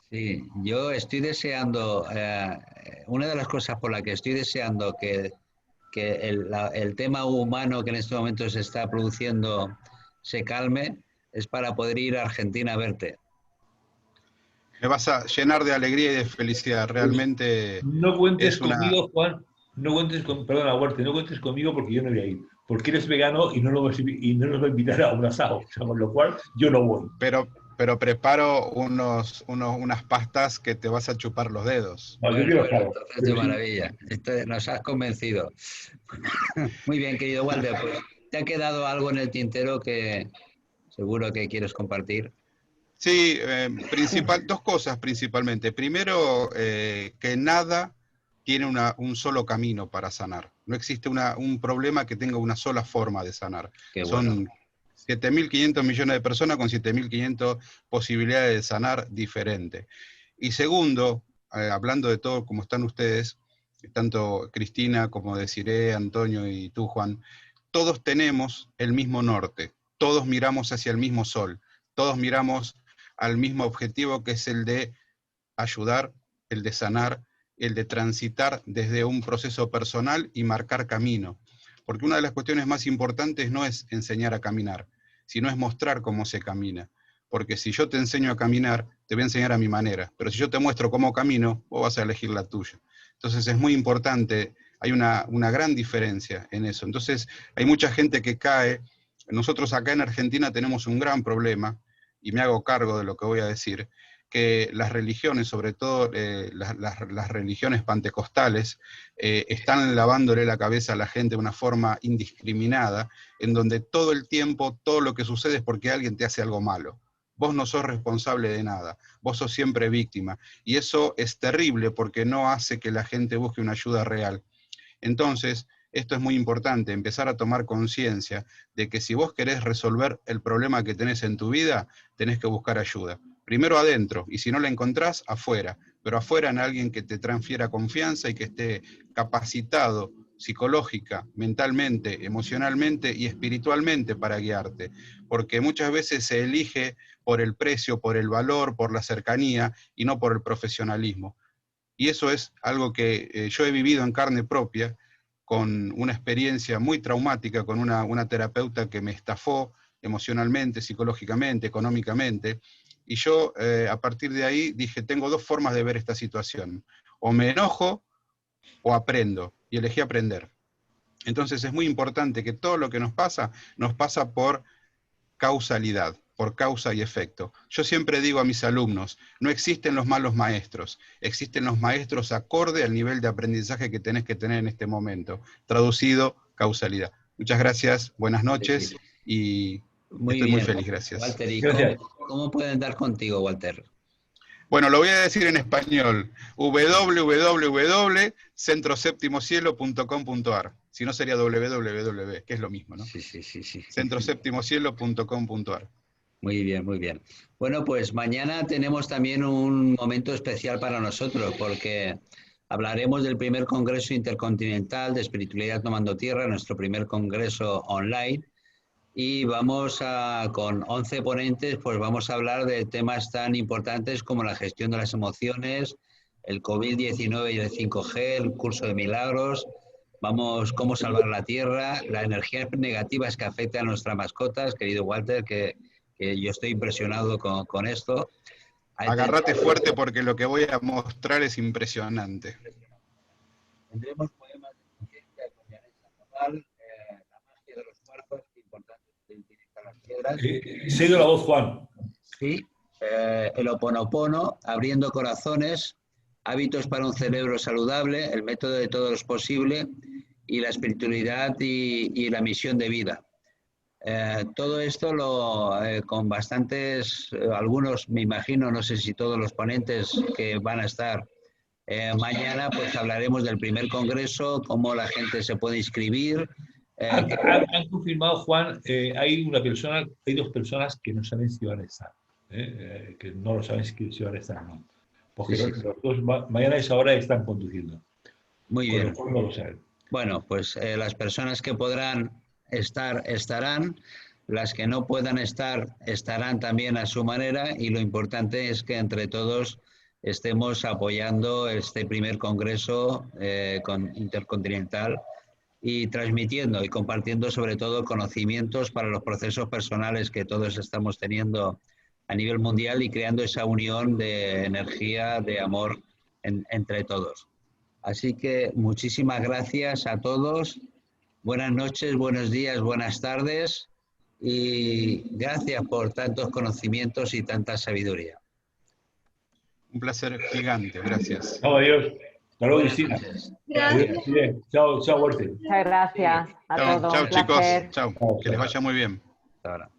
Sí, yo estoy deseando, una de las cosas por las que estoy deseando que el tema humano que en este momento se está produciendo se calme, es para poder ir a Argentina a verte. Me vas a llenar de alegría y de felicidad. Realmente No cuentes es una... conmigo, Juan. No cuentes con, perdona, Huarte, no cuentes conmigo porque yo no voy a ir. Porque eres vegano y no nos va a invitar a un asado. O sea, con lo cual, yo no voy. Pero preparo unas pastas que te vas a chupar los dedos. No, yo Bueno, quiero bueno, asado. entonces de Pero sí, maravilla. Nos has convencido. Muy bien, querido Walter, pues te ha quedado algo en el tintero que seguro que quieres compartir. Sí, dos cosas principalmente. Primero, que nada tiene un solo camino para sanar. No existe un problema que tenga una sola forma de sanar. Qué bueno. Son 7.500 millones de personas con 7.500 posibilidades de sanar diferente. Y segundo, hablando de todo como están ustedes, tanto Cristina como Desiree, Antonio y tú, Juan, todos tenemos el mismo norte, todos miramos hacia el mismo sol, todos miramos al mismo objetivo, que es el de ayudar, el de sanar, el de transitar desde un proceso personal y marcar camino. Porque una de las cuestiones más importantes no es enseñar a caminar, sino es mostrar cómo se camina. Porque si yo te enseño a caminar, te voy a enseñar a mi manera. Pero si yo te muestro cómo camino, vos vas a elegir la tuya. Entonces es muy importante, hay una gran diferencia en eso. Entonces hay mucha gente que cae. Nosotros acá en Argentina tenemos un gran problema, y me hago cargo de lo que voy a decir, que las religiones, sobre todo las religiones pentecostales, están lavándole la cabeza a la gente de una forma indiscriminada, en donde todo el tiempo, todo lo que sucede es porque alguien te hace algo malo. Vos no sos responsable de nada, vos sos siempre víctima. Y eso es terrible porque no hace que la gente busque una ayuda real. Entonces, esto es muy importante, empezar a tomar conciencia de que si vos querés resolver el problema que tenés en tu vida, tenés que buscar ayuda. Primero adentro, y si no la encontrás, afuera. Pero afuera en alguien que te transfiera confianza y que esté capacitado psicológica, mentalmente, emocionalmente y espiritualmente para guiarte. Porque muchas veces se elige por el precio, por el valor, por la cercanía y no por el profesionalismo. Y eso es algo que yo he vivido en carne propia, con una experiencia muy traumática, con una terapeuta que me estafó emocionalmente, psicológicamente, económicamente. Y yo a partir de ahí dije, tengo dos formas de ver esta situación. O me enojo o aprendo. Y elegí aprender. Entonces es muy importante que todo lo que nos pasa por causalidad, por causa y efecto. Yo siempre digo a mis alumnos, no existen los malos maestros, existen los maestros acorde al nivel de aprendizaje que tenés que tener en este momento. Traducido, causalidad. Muchas gracias, buenas noches y Muy estoy muy bien, feliz, gracias. Walter, ¿y gracias. cómo pueden dar contigo, Walter? Bueno, lo voy a decir en español, www.centroseptimocielo.com.ar. Si no sería www, que es lo mismo, ¿no? Sí, sí, sí, sí. Centroseptimocielo.com.ar. Muy bien, muy bien. Bueno, pues mañana tenemos también un momento especial para nosotros porque hablaremos del primer Congreso Intercontinental de Espiritualidad Tomando Tierra, nuestro primer congreso online, y con 11 ponentes, pues vamos a hablar de temas tan importantes como la gestión de las emociones, el COVID-19 y el 5G, el curso de milagros, cómo salvar la Tierra, las energías negativas que afectan a nuestras mascotas, querido Walter, que yo estoy impresionado con esto. Agárrate fuerte porque lo que voy a mostrar es impresionante. Tendremos poemas de conciencia con Yanesa Zaval, la magia de los cuartos, importante de utilizar las piedras. Cedo la voz, Juan. Sí, el Ho'oponopono, abriendo corazones, hábitos para un cerebro saludable, el método de todo lo posible y la espiritualidad y la misión de vida. Todo esto con bastantes, algunos me imagino, no sé si todos los ponentes que van a estar Mañana pues hablaremos del primer congreso, cómo la gente se puede inscribir. Han confirmado, Juan, hay dos personas que no saben si van a estar, que no lo saben si van a estar o no. Porque Sí, los dos mañana a esa hora están conduciendo. Muy bien. No lo saben. Bueno, pues las personas que podrán estar, estarán. Las que no puedan estar, estarán también a su manera, y lo importante es que entre todos estemos apoyando este primer congreso intercontinental y transmitiendo y compartiendo sobre todo conocimientos para los procesos personales que todos estamos teniendo a nivel mundial y creando esa unión de energía, de amor entre todos. Así que muchísimas gracias a todos. Buenas noches, buenos días, buenas tardes. Y gracias por tantos conocimientos y tanta sabiduría. Un placer gigante, gracias. Chao, adiós. Hasta luego, Cristina. Gracias. Bien. Chao, Walter. Muchas gracias a todos. Chao, Un chicos. placer. Chao. Que les vaya muy bien. Hasta ahora.